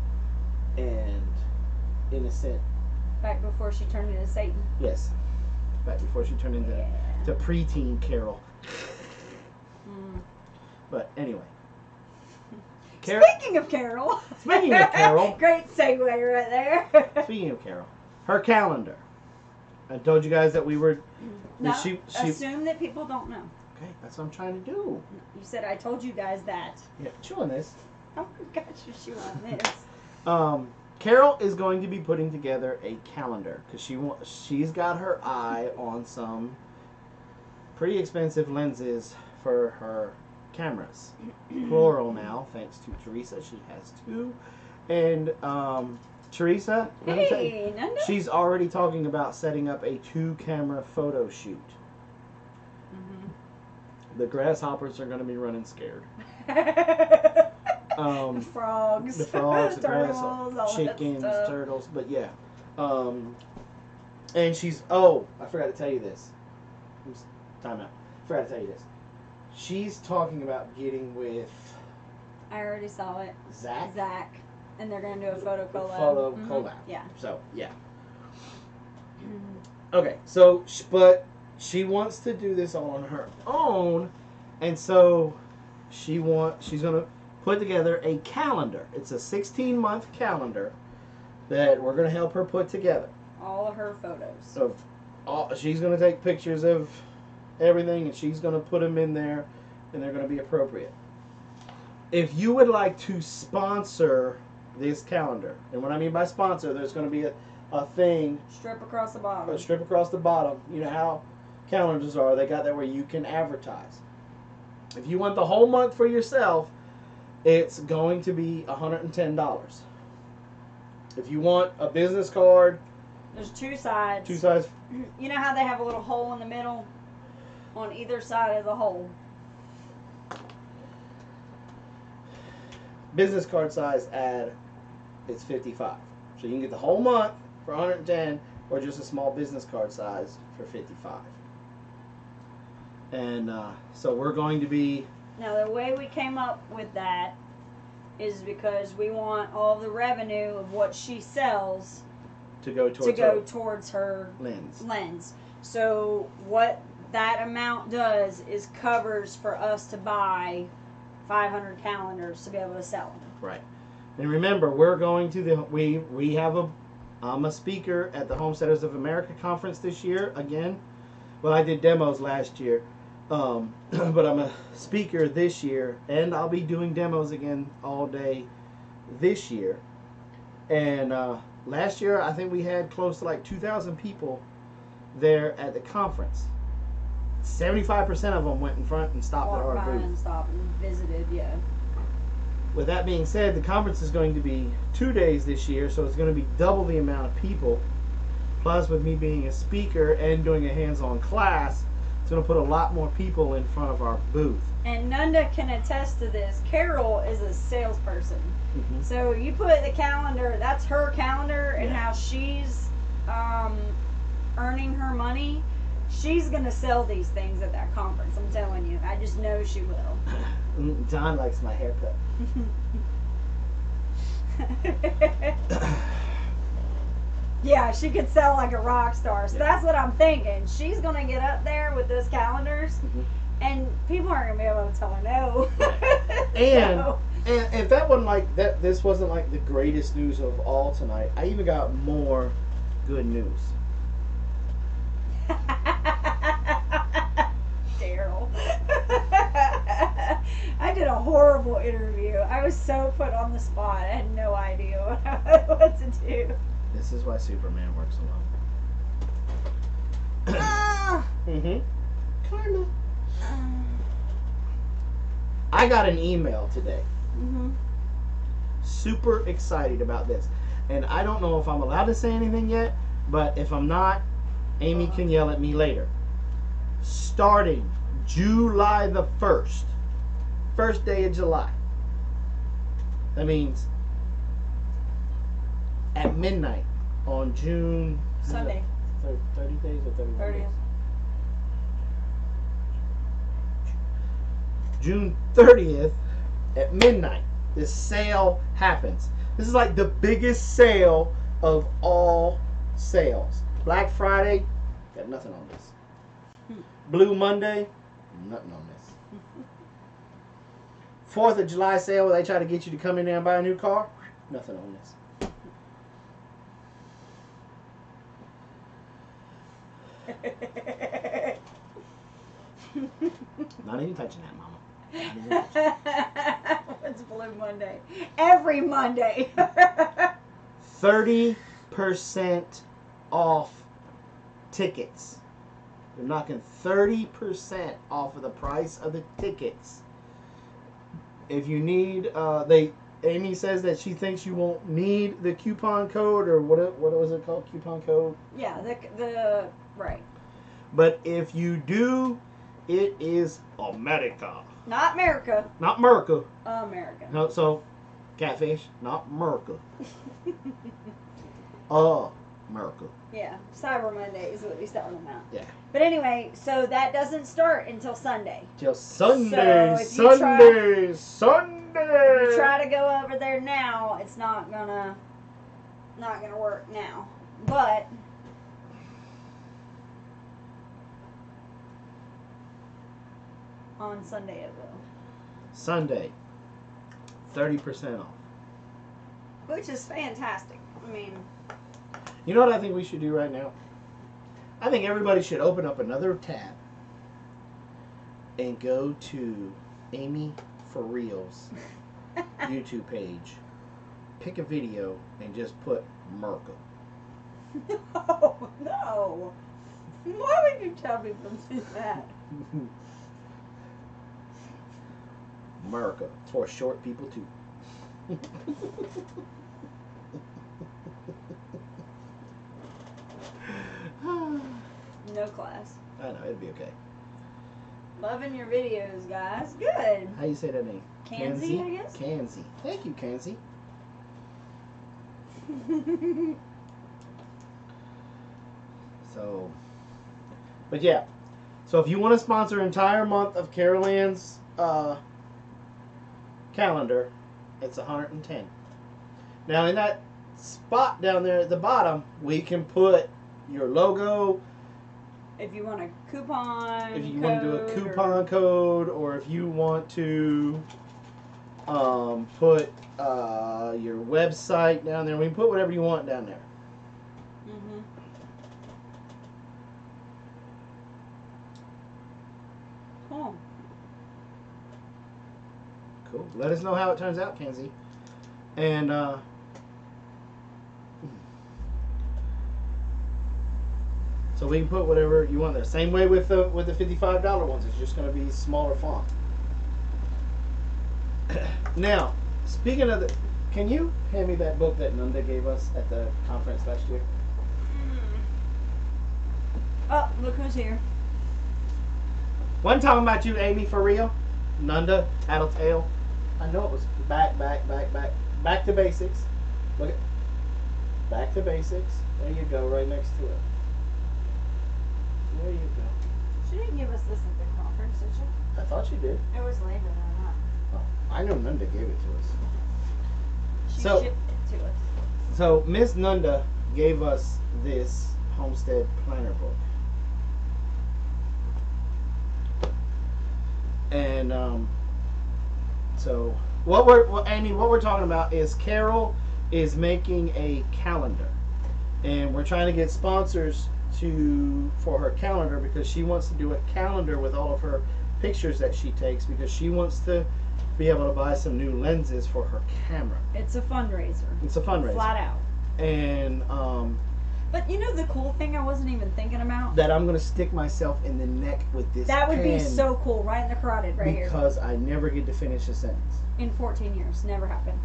and innocent. Back before she turned into Satan. Yes. Back before she turned into to preteen Carol. But anyway. Speaking of Carol. Speaking of Carol. Great segue right there. Speaking of Carol. Her calendar. I told you guys that we were... No, she assume that people don't know. Okay, that's what I'm trying to do. You said I told you guys that. Yeah, chew on this. Oh, got you chew on this. Carol is going to be putting together a calendar because she's got her eye on some pretty expensive lenses for her cameras. Plural now, thanks to Teresa. She has 2. And Teresa, let me tell you, she's already talking about setting up a 2-camera photo shoot. The grasshoppers are going to be running scared. The frogs. The frogs, the turtles, grasshoppers, all chickens, that stuff. turtles. But yeah, And she's, oh, I forgot to tell you this. Time out. Forgot to tell you this. She's talking about getting with I already saw it. Zach. And they're going to do a photo collab. Collab. Yeah. So, yeah. Okay, so, but she wants to do this all on her own, and so she's going to put together a calendar. It's a 16-month calendar that we're going to help her put together. All of her photos. She's going to take pictures of everything, and she's going to put them in there, and they're going to be appropriate. If you would like to sponsor this calendar, and what I mean by sponsor, there's going to be a thing. Strip across the bottom. A strip across the bottom. You know how calendars are. They got that where you can advertise. If you want the whole month for yourself, it's going to be $110. If you want a business card, there's two sides. Two sides. You know how they have a little hole in the middle on either side of the hole? Business card size ad is $55. So you can get the whole month for $110, or just a small business card size for $55. And so we're going to be. Now the way we came up with that is because we want all the revenue of what she sells to go towards her lens. So what that amount does is covers for us to buy 500 calendars to be able to sell them. Right. And remember, we're going to we have I'm a speaker at the Homesteaders of America conference this year again. Well, I did demos last year, but I'm a speaker this year, and I'll be doing demos again all day this year. And last year, I think we had close to like 2,000 people there at the conference. 75% of them went in front and stopped at our booth. And stopped and visited, yeah. With that being said, the conference is going to be 2 days this year, so it's going to be double the amount of people. Plus, with me being a speaker and doing a hands-on class, it's going to put a lot more people in front of our booth. And Nunda can attest to this. Carol is a salesperson. Mm-hmm. So you put the calendar, that's her calendar, and how she's earning her money. She's going to sell these things at that conference, I'm telling you. I just know she will. John likes my haircut. Yeah, she could sell like a rock star. So that's what I'm thinking. She's going to get up there with those calendars, and people aren't going to be able to tell her no. And if that wasn't like that, this wasn't like the greatest news of all tonight, I even got more good news. Daryl. I did a horrible interview. I was so put on the spot. I had no idea what to do. This is why Superman works alone. Karma. I got an email today. Super excited about this. And I don't know if I'm allowed to say anything yet, but if I'm not, Amy can yell at me later. Starting July the 1st, first day of July. That means at midnight on June Sunday. 30 days or 31 days? 30th. June 30th at midnight, this sale happens. This is like the biggest sale of all sales. Black Friday, got nothing on this. Blue Monday, nothing on this. 4th of July sale where they try to get you to come in there and buy a new car, nothing on this. Not even touching that, Mama. Not even touching that. What's Blue Monday? Every Monday. 30% off tickets. They're knocking 30% off of the price of the tickets. If you need, Amy says that she thinks you won't need the coupon code, or what was it called? Coupon code? Yeah, the right. But if you do, it is America. Not America. Not America. America. No, so catfish, not America. America. Yeah, Cyber Monday is what he's talking about. Yeah. But anyway, so that doesn't start until Sunday. Till Sunday, So if Sunday. If you try to go over there now, it's not gonna work now. But on Sunday it will. Sunday, 30% off. Which is fantastic. I mean, you know what I think we should do right now? I think everybody should open up another tab and go to Amy For Real's YouTube page. Pick a video and just put Merca. no, no. Why would you tell people to do that? America. It's for short people too. No class. I know, it'll be okay. Loving your videos, guys. Good. How you say that name? Kanzi, I guess? Kanzi. Thank you, Kanzi. So, but yeah. So if you want to sponsor an entire month of Carol Ann's calendar, it's $110. Now in that spot down there at the bottom, we can put your logo. If you want a coupon, If you want to do a coupon code, or if you want to put your website down there, we can put whatever you want down there. Mm-hmm. Cool. Cool. Let us know how it turns out, Kenzie. And so we can put whatever you want there. Same way with the $55 ones. It's just going to be smaller font. Now, speaking of the, can you hand me that book that Nanda gave us at the conference last year? Oh, look who's here. Wasn't talking about you, Amy, for real? Nanda, Tattletale. I know it was back to basics. Look at back to basics. There you go, right next to it. There you go. She didn't give us this at the conference, did she? I thought you did. It was later than that. Oh, I know Nanda gave it to us. She So- shipped it to us. So Miss Nanda gave us this homestead planner book. And so Amy, what we're talking about is Carol is making a calendar, and we're trying to get sponsors for her calendar because she wants to do a calendar with all of her pictures that she takes because she wants to be able to buy some new lenses for her camera. It's a fundraiser. It's a fundraiser. Flat out. And But you know the cool thing I wasn't even thinking about? that I'm going to stick myself in the neck with this That would be pen so cool, right in the carotid, right here. because I never get to finish a sentence. In 14 years. Never happened.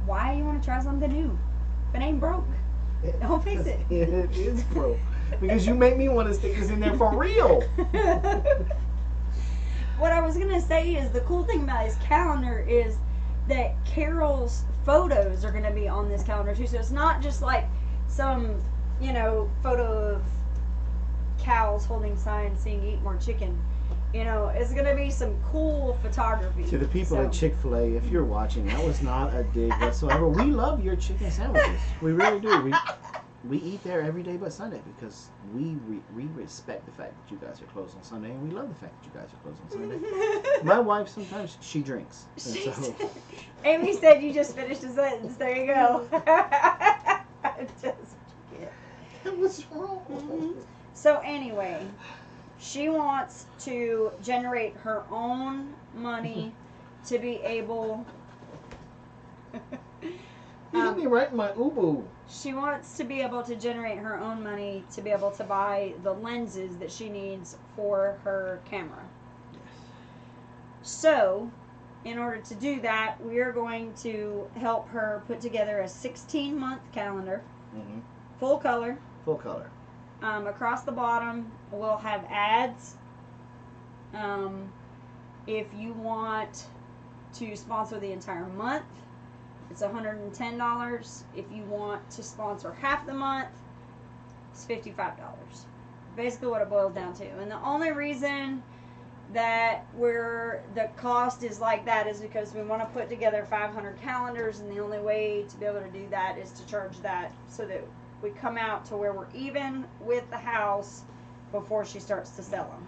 Why you want to try something new? If it ain't broke, don't fix it. It is broke. Because you make me want to stick this in there for real. What I was going to say is the cool thing about his calendar is that Carol's photos are going to be on this calendar too. So it's not just like some, photo of cows holding signs saying eat more chicken. It's going to be some cool photography. To the people at Chick-fil-A, if you're watching, that was not a dig whatsoever. We love your chicken sandwiches. We really do. We eat there every day but Sunday because we respect the fact that you guys are closed on Sunday, and we love the fact that you guys are closed on Sunday. My wife, sometimes she drinks. And so, Amy said you just finished a sentence. There you go. what's wrong? Mm-hmm. So anyway, she wants to generate her own money to be able... You hit me right in my ubu. She wants to be able to generate her own money to be able to buy the lenses that she needs for her camera. Yes. So, in order to do that, we are going to help her put together a 16-month calendar, Mm-hmm. full color. Full color. Across the bottom, we'll have ads. If you want to sponsor the entire month, it's $110. If you want to sponsor half the month, it's $55. Basically what it boils down to. And the only reason that the cost is like that is because we want to put together 500 calendars, and the only way to be able to do that is to charge that, so that we come out to where we're even with the house before she starts to sell them.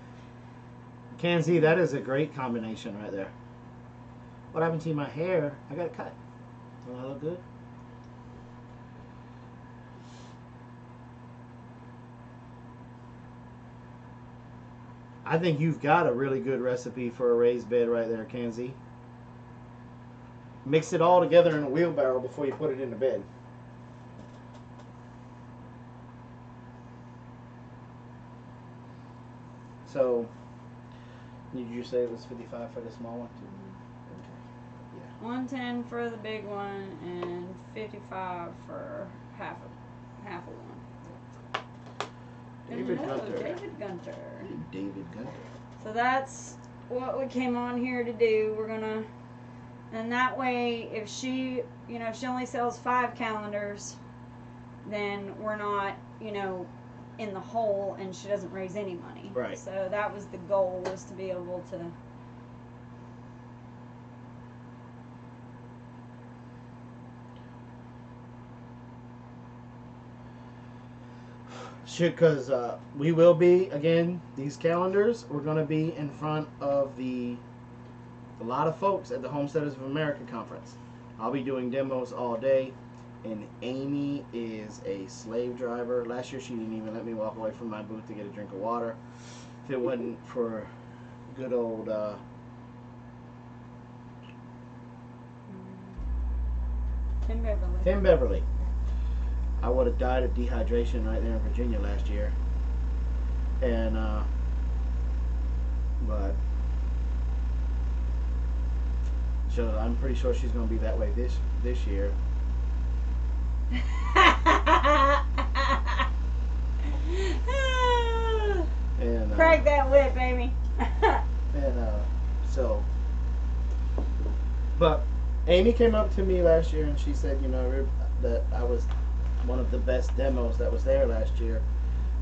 Kenzie, that is a great combination right there. What happened to my hair? I got it cut. Does that look good? I think you've got a really good recipe for a raised bed right there, Kenzie. Mix it all together in a wheelbarrow before you put it in the bed. So, did you say it was 55 for the small one too? Okay. Yeah. 110 for the big one and 55 for half of one. David Gunter. David Gunter. David Gunter. So that's what we came on here to do. We're gonna, and that way, if she, if she only sells 5 calendars, then we're not, in the hole, and she doesn't raise any money. Right. So that was the goal, was to be able to. Because we will be, again, these calendars, we're going to be in front of a lot of folks at the Homesteaders of America conference. I'll be doing demos all day, and Amy is a slave driver. Last year she didn't even let me walk away from my booth to get a drink of water. If it wasn't for good old Tim Beverly, I would have died of dehydration right there in Virginia last year. And but so I'm pretty sure she's going to be that way this year. And crack that whip, Amy. So, but Amy came up to me last year and she said, that I was one of the best demos that was there last year,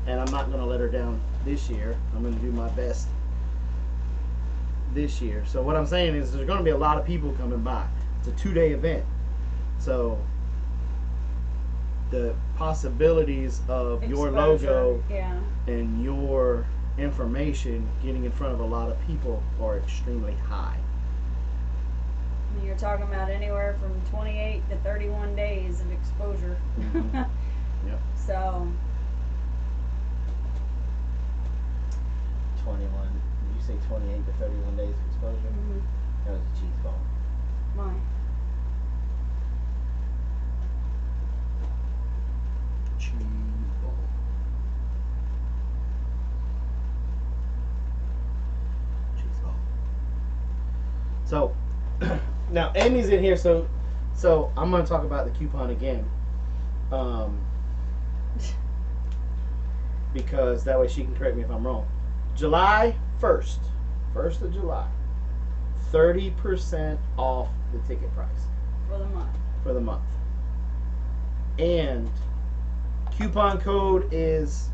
and I'm not going to let her down this year. I'm going to do my best this year. So what I'm saying is there's going to be a lot of people coming by. It's a 2-day event, so the possibilities of your logo and your information getting in front of a lot of people are extremely high. You're talking about anywhere from 28 to 31 days of exposure. Mm-hmm. Yep. So 21. Did you say 28 to 31 days of exposure? Mm-hmm. That was a cheese ball. Why? Cheese ball. Cheese ball. So now Amy's in here, so I'm going to talk about the coupon again, because that way she can correct me if I'm wrong. July 1st of July, 30% off the ticket price for the month, and coupon code is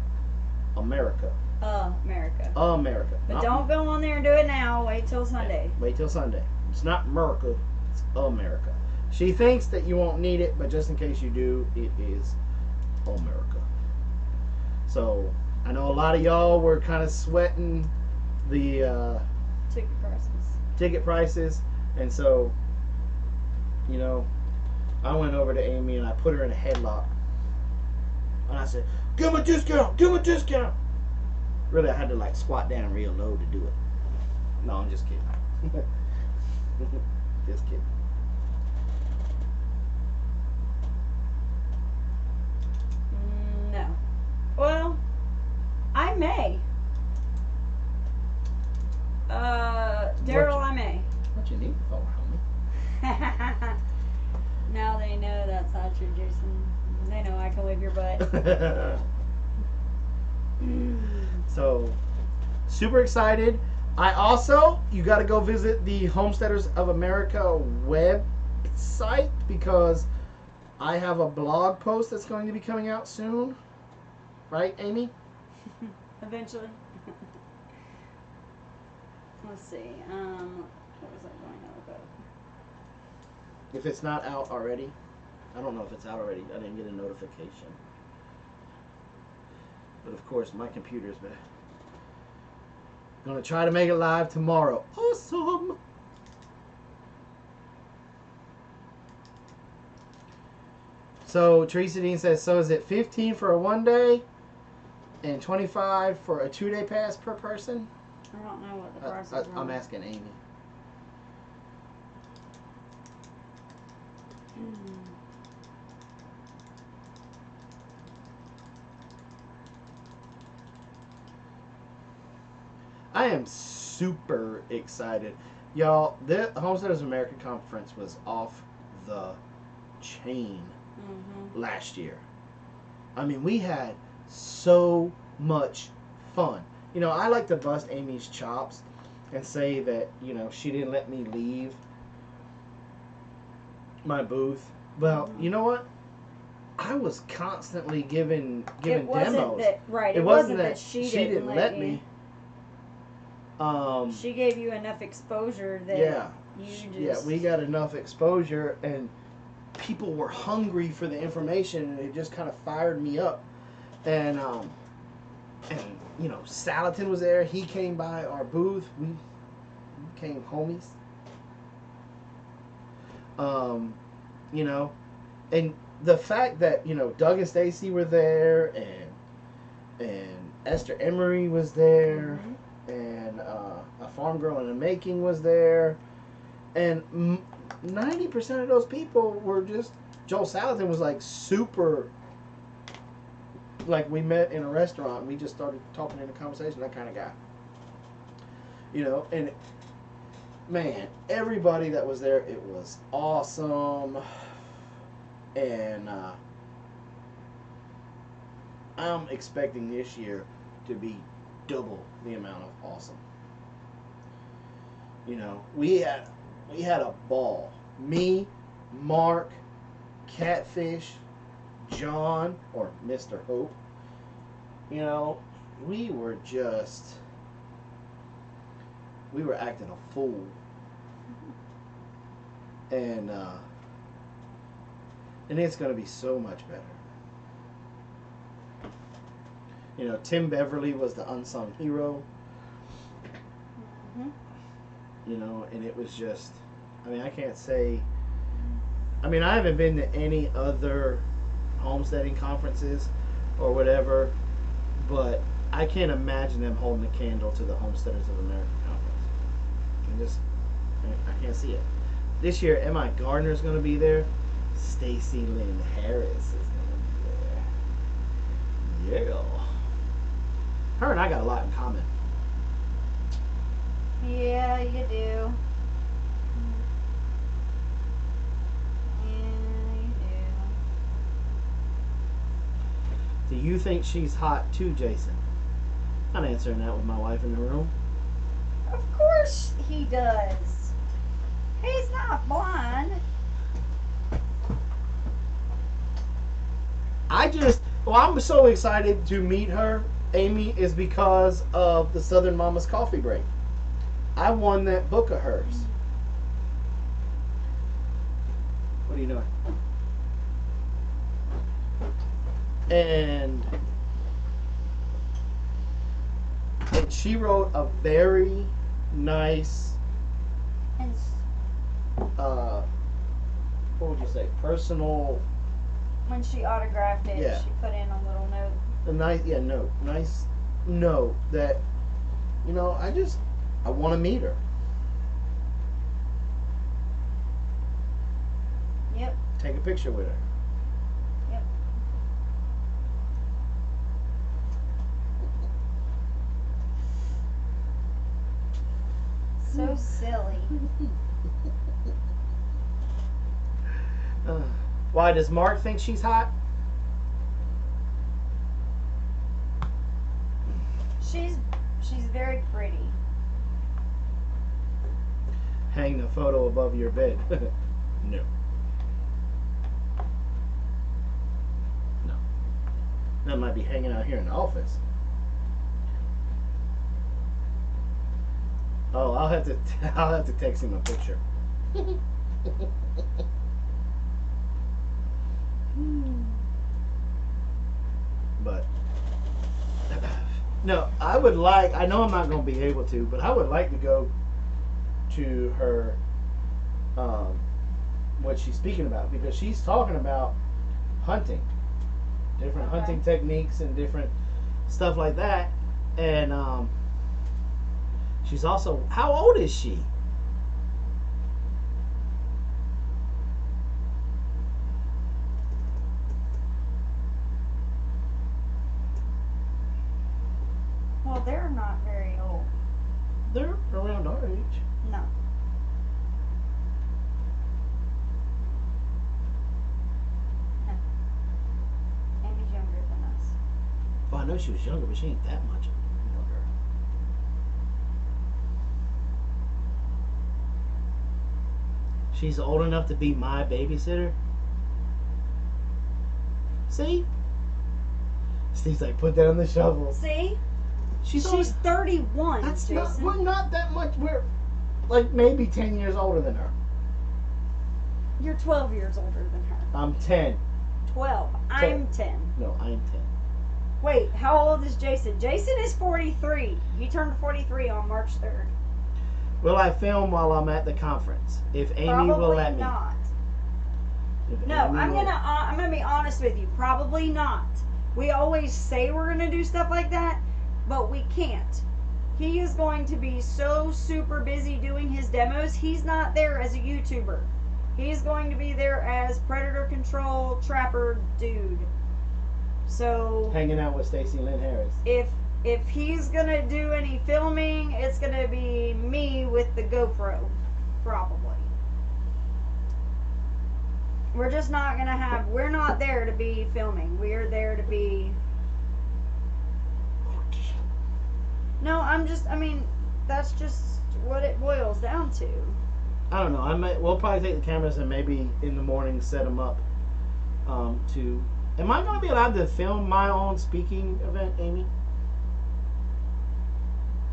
America. America. But don't go on there and do it now. Wait till Sunday. Yeah, wait till Sunday. It's not America, it's America. She thinks that you won't need it, but just in case you do, it is America. So I know a lot of y'all were kind of sweating the ticket prices, and so I went over to Amy and I put her in a headlock, and I said, "Give him a discount! Give him a discount!" Really, I had to squat down real low to do it. No, I'm just kidding. Just kidding. No. Well, I may. Daryl, I may. What you need for, homie? Now they know that's not true, Jason. They know I can whip your butt. So, super excited. I also, you got to go visit the Homesteaders of America psyched because I have a blog post that's going to be coming out soon. Right, Amy? Eventually. Let's see. What was I going to look up? If it's not out already, I don't know if it's out already. I didn't get a notification. But of course, my computer's been. Gonna try to make it live tomorrow. Awesome! So Teresa Dean says, so is it 15 for a 1 day and 25 for a 2 day pass per person? I don't know what the price is. I'm asking Amy. I am super excited. Y'all, the Homesteaders of America Conference was off the chain last year. I mean, we had so much fun. You know, I like to bust Amy's chops and say that, you know, she didn't let me leave my booth. Well, you know what? I was constantly giving demos. It wasn't that she didn't let me. She gave you enough exposure that we got enough exposure, and people were hungry for the information, and it just kind of fired me up. And you know, Salatin was there. He came by our booth. We became homies. You know, and the fact that, you know, Doug and Stacy were there, and Esther Emery was there, and a farm girl in the making was there, and 90% of those people were just, Joel Salatin was like super, like we met in a restaurant and we just started talking in a conversation, that kind of guy. You know, and man, everybody that was there, it was awesome. And I'm expecting this year to be double the amount of awesome. You know, we had a ball. Me, Mark, Catfish, John, or Mr. Hope. You know, we were acting a fool. And it's going to be so much better. You know, Tim Beverly was the unsung hero. You know, and it was just, I mean, I can't say, I mean, I haven't been to any other homesteading conferences or whatever, but I can't imagine them holding a candle to the Homesteaders of America conference. I can't see it. This year, M.I. Gardner's going to be there. Stacy Lynn Harris is going to be there. Yeah. Her and I got a lot in common. Yeah, you do. Yeah, you do. Do you think she's hot too, Jason? I'm answering that with my wife in the room. Of course he does. He's not blind. I'm so excited to meet her, Amy, is because of the Southern Mama's Coffee Break. I won that book of hers. What are you doing? And she wrote a very nice, what would you say, personal. When she autographed it, Yeah. she put in a little note. A nice note that, you know, I want to meet her. Yep. Take a picture with her. Yep. So silly. Why does Mark think she's hot? She's very pretty. Hang the photo above your bed. No. That might be hanging out here in the office. Oh, I'll have to text him a picture. But no, I would like. I know I'm not going to be able to, but I would like to go to her. What she's speaking about, because she's talking about hunting, different hunting techniques and different stuff like that, and she's also. How old is she? Well, they're not very old. They're around our age. No. Amy's younger than us. Well, I know she was younger, but she ain't that much younger. She's old enough to be my babysitter. See? Steve's like, put that on the shovel. See? She's 31, That's not. Jason. We're not that much. We're like maybe 10 years older than her. You're 12 years older than her. I'm 10. 12. I'm 10. No, I'm 10. Wait, how old is Jason? Jason is 43. He turned 43 on March 3rd. Will I film while I'm at the conference? If Amy Probably will let me. not. If No, Amy I'm will- gonna be honest with you. Probably not. We always say we're gonna do stuff like that, but we can't. He is going to be so super busy doing his demos. He's not there as a YouTuber. He's going to be there as predator control trapper dude. So hanging out with Stacey Lynn Harris. if he's gonna do any filming, it's gonna be me with the GoPro, probably. We're just not gonna have. We're not there to be filming. We're there to be. No, I mean, that's just what it boils down to. I don't know. We'll probably take the cameras and maybe in the morning set them up. Am I going to be allowed to film my own speaking event, Amy?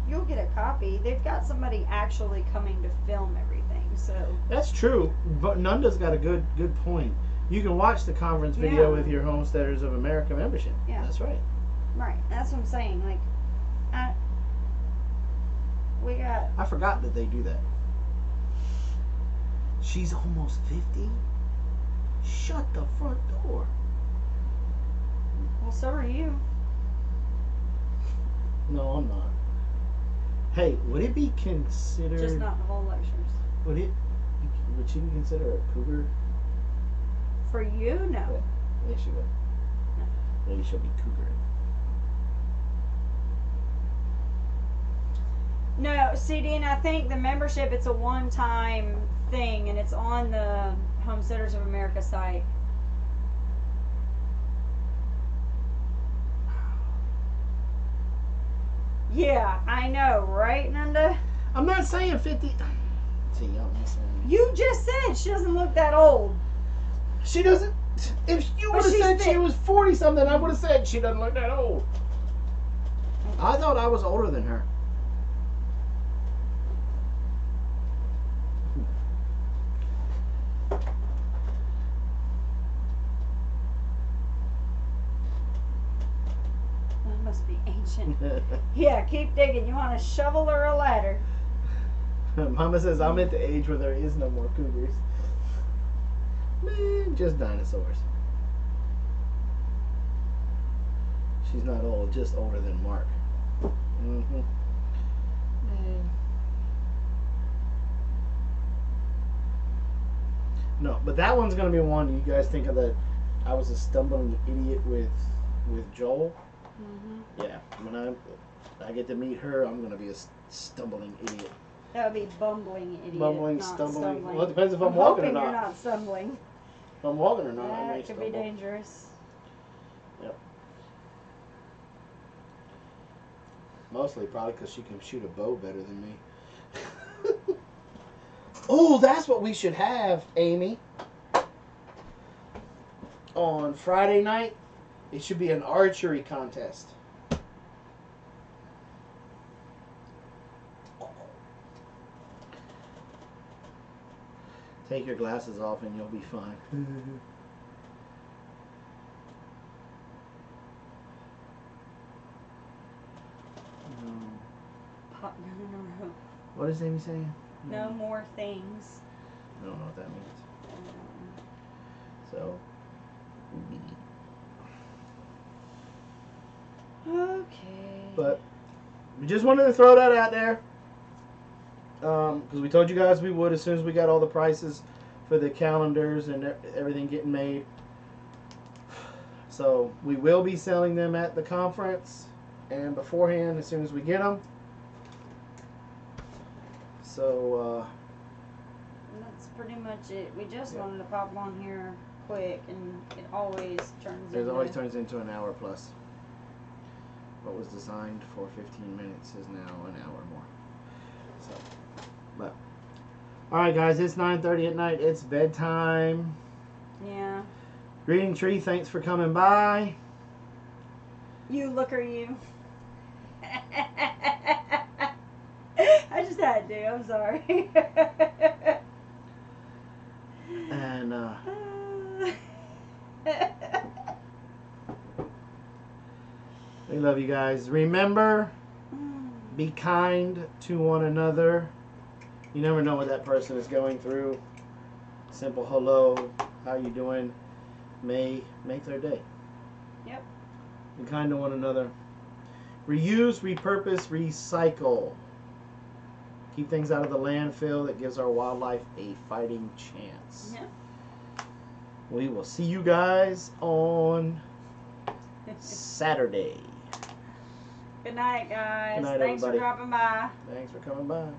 You'll get a copy. They've got somebody actually coming to film everything, so. That's true, but Nanda's got a good point. You can watch the conference video Yeah. with your Homesteaders of America membership. Yeah. That's right. Right, that's what I'm saying. Like, we got. I forgot that they do that. She's almost 50? Shut the front door. Well, so are you. No, I'm not. Hey, would it be considered... Just not the whole lectures. Would she be considered a cougar? For you, no. Yeah, maybe she would. Maybe she'll be cougar. No, see, Dean, I think the membership, it's a one-time thing, and it's on the Homesteaders of America site. Yeah, I know, right, Nanda? I'm not saying 50... See, I'm not saying... You just said she doesn't look that old. She doesn't... If you But would have she's said she thick. was 40-something, I would have said she doesn't look that old. I thought I was older than her. That must be ancient. Yeah, keep digging. You want a shovel or a ladder? Mama says I'm at the age where there is no more cougars. Man, just dinosaurs. She's not old, just older than Mark. Mm-hmm. Man. No, but that one's gonna be one. You guys think of the I was a stumbling idiot with Joel. Mm-hmm. Yeah, when I get to meet her, I'm gonna be a stumbling idiot. That would be bumbling idiot. Bumbling, not stumbling. Well, it depends if I'm walking or hoping not. you're not stumbling. If I'm walking or not, I may That could be stumble. dangerous. Yep. Mostly probably because she can shoot a bow better than me. Oh, that's what we should have, Amy. On Friday night, It should be an archery contest. Take your glasses off and you'll be fine. No. What is Amy saying? No more things. I don't know what that means. So. Okay. But we just wanted to throw that out there. Because we told you guys we would as soon as we got all the prices for the calendars and everything getting made. So we will be selling them at the conference and beforehand as soon as we get them. So And that's pretty much it. We just wanted to pop on here quick, and it always turns into an hour plus. What was designed for 15 minutes is now an hour more. So, but all right, guys, it's 9:30 at night. It's bedtime. Yeah. Greeting Tree, thanks for coming by. You looker, you. I just had to. I'm sorry. And we love you guys. Remember, be kind to one another. You never know what that person is going through. Simple hello, how you doing, may make their day. Yep. Be kind to one another. Reuse, repurpose, recycle. Keep things out of the landfill. That gives our wildlife a fighting chance. Yep. We will see you guys on Saturday. Good night, guys. Good night, Thanks everybody. for dropping by. Thanks for coming by.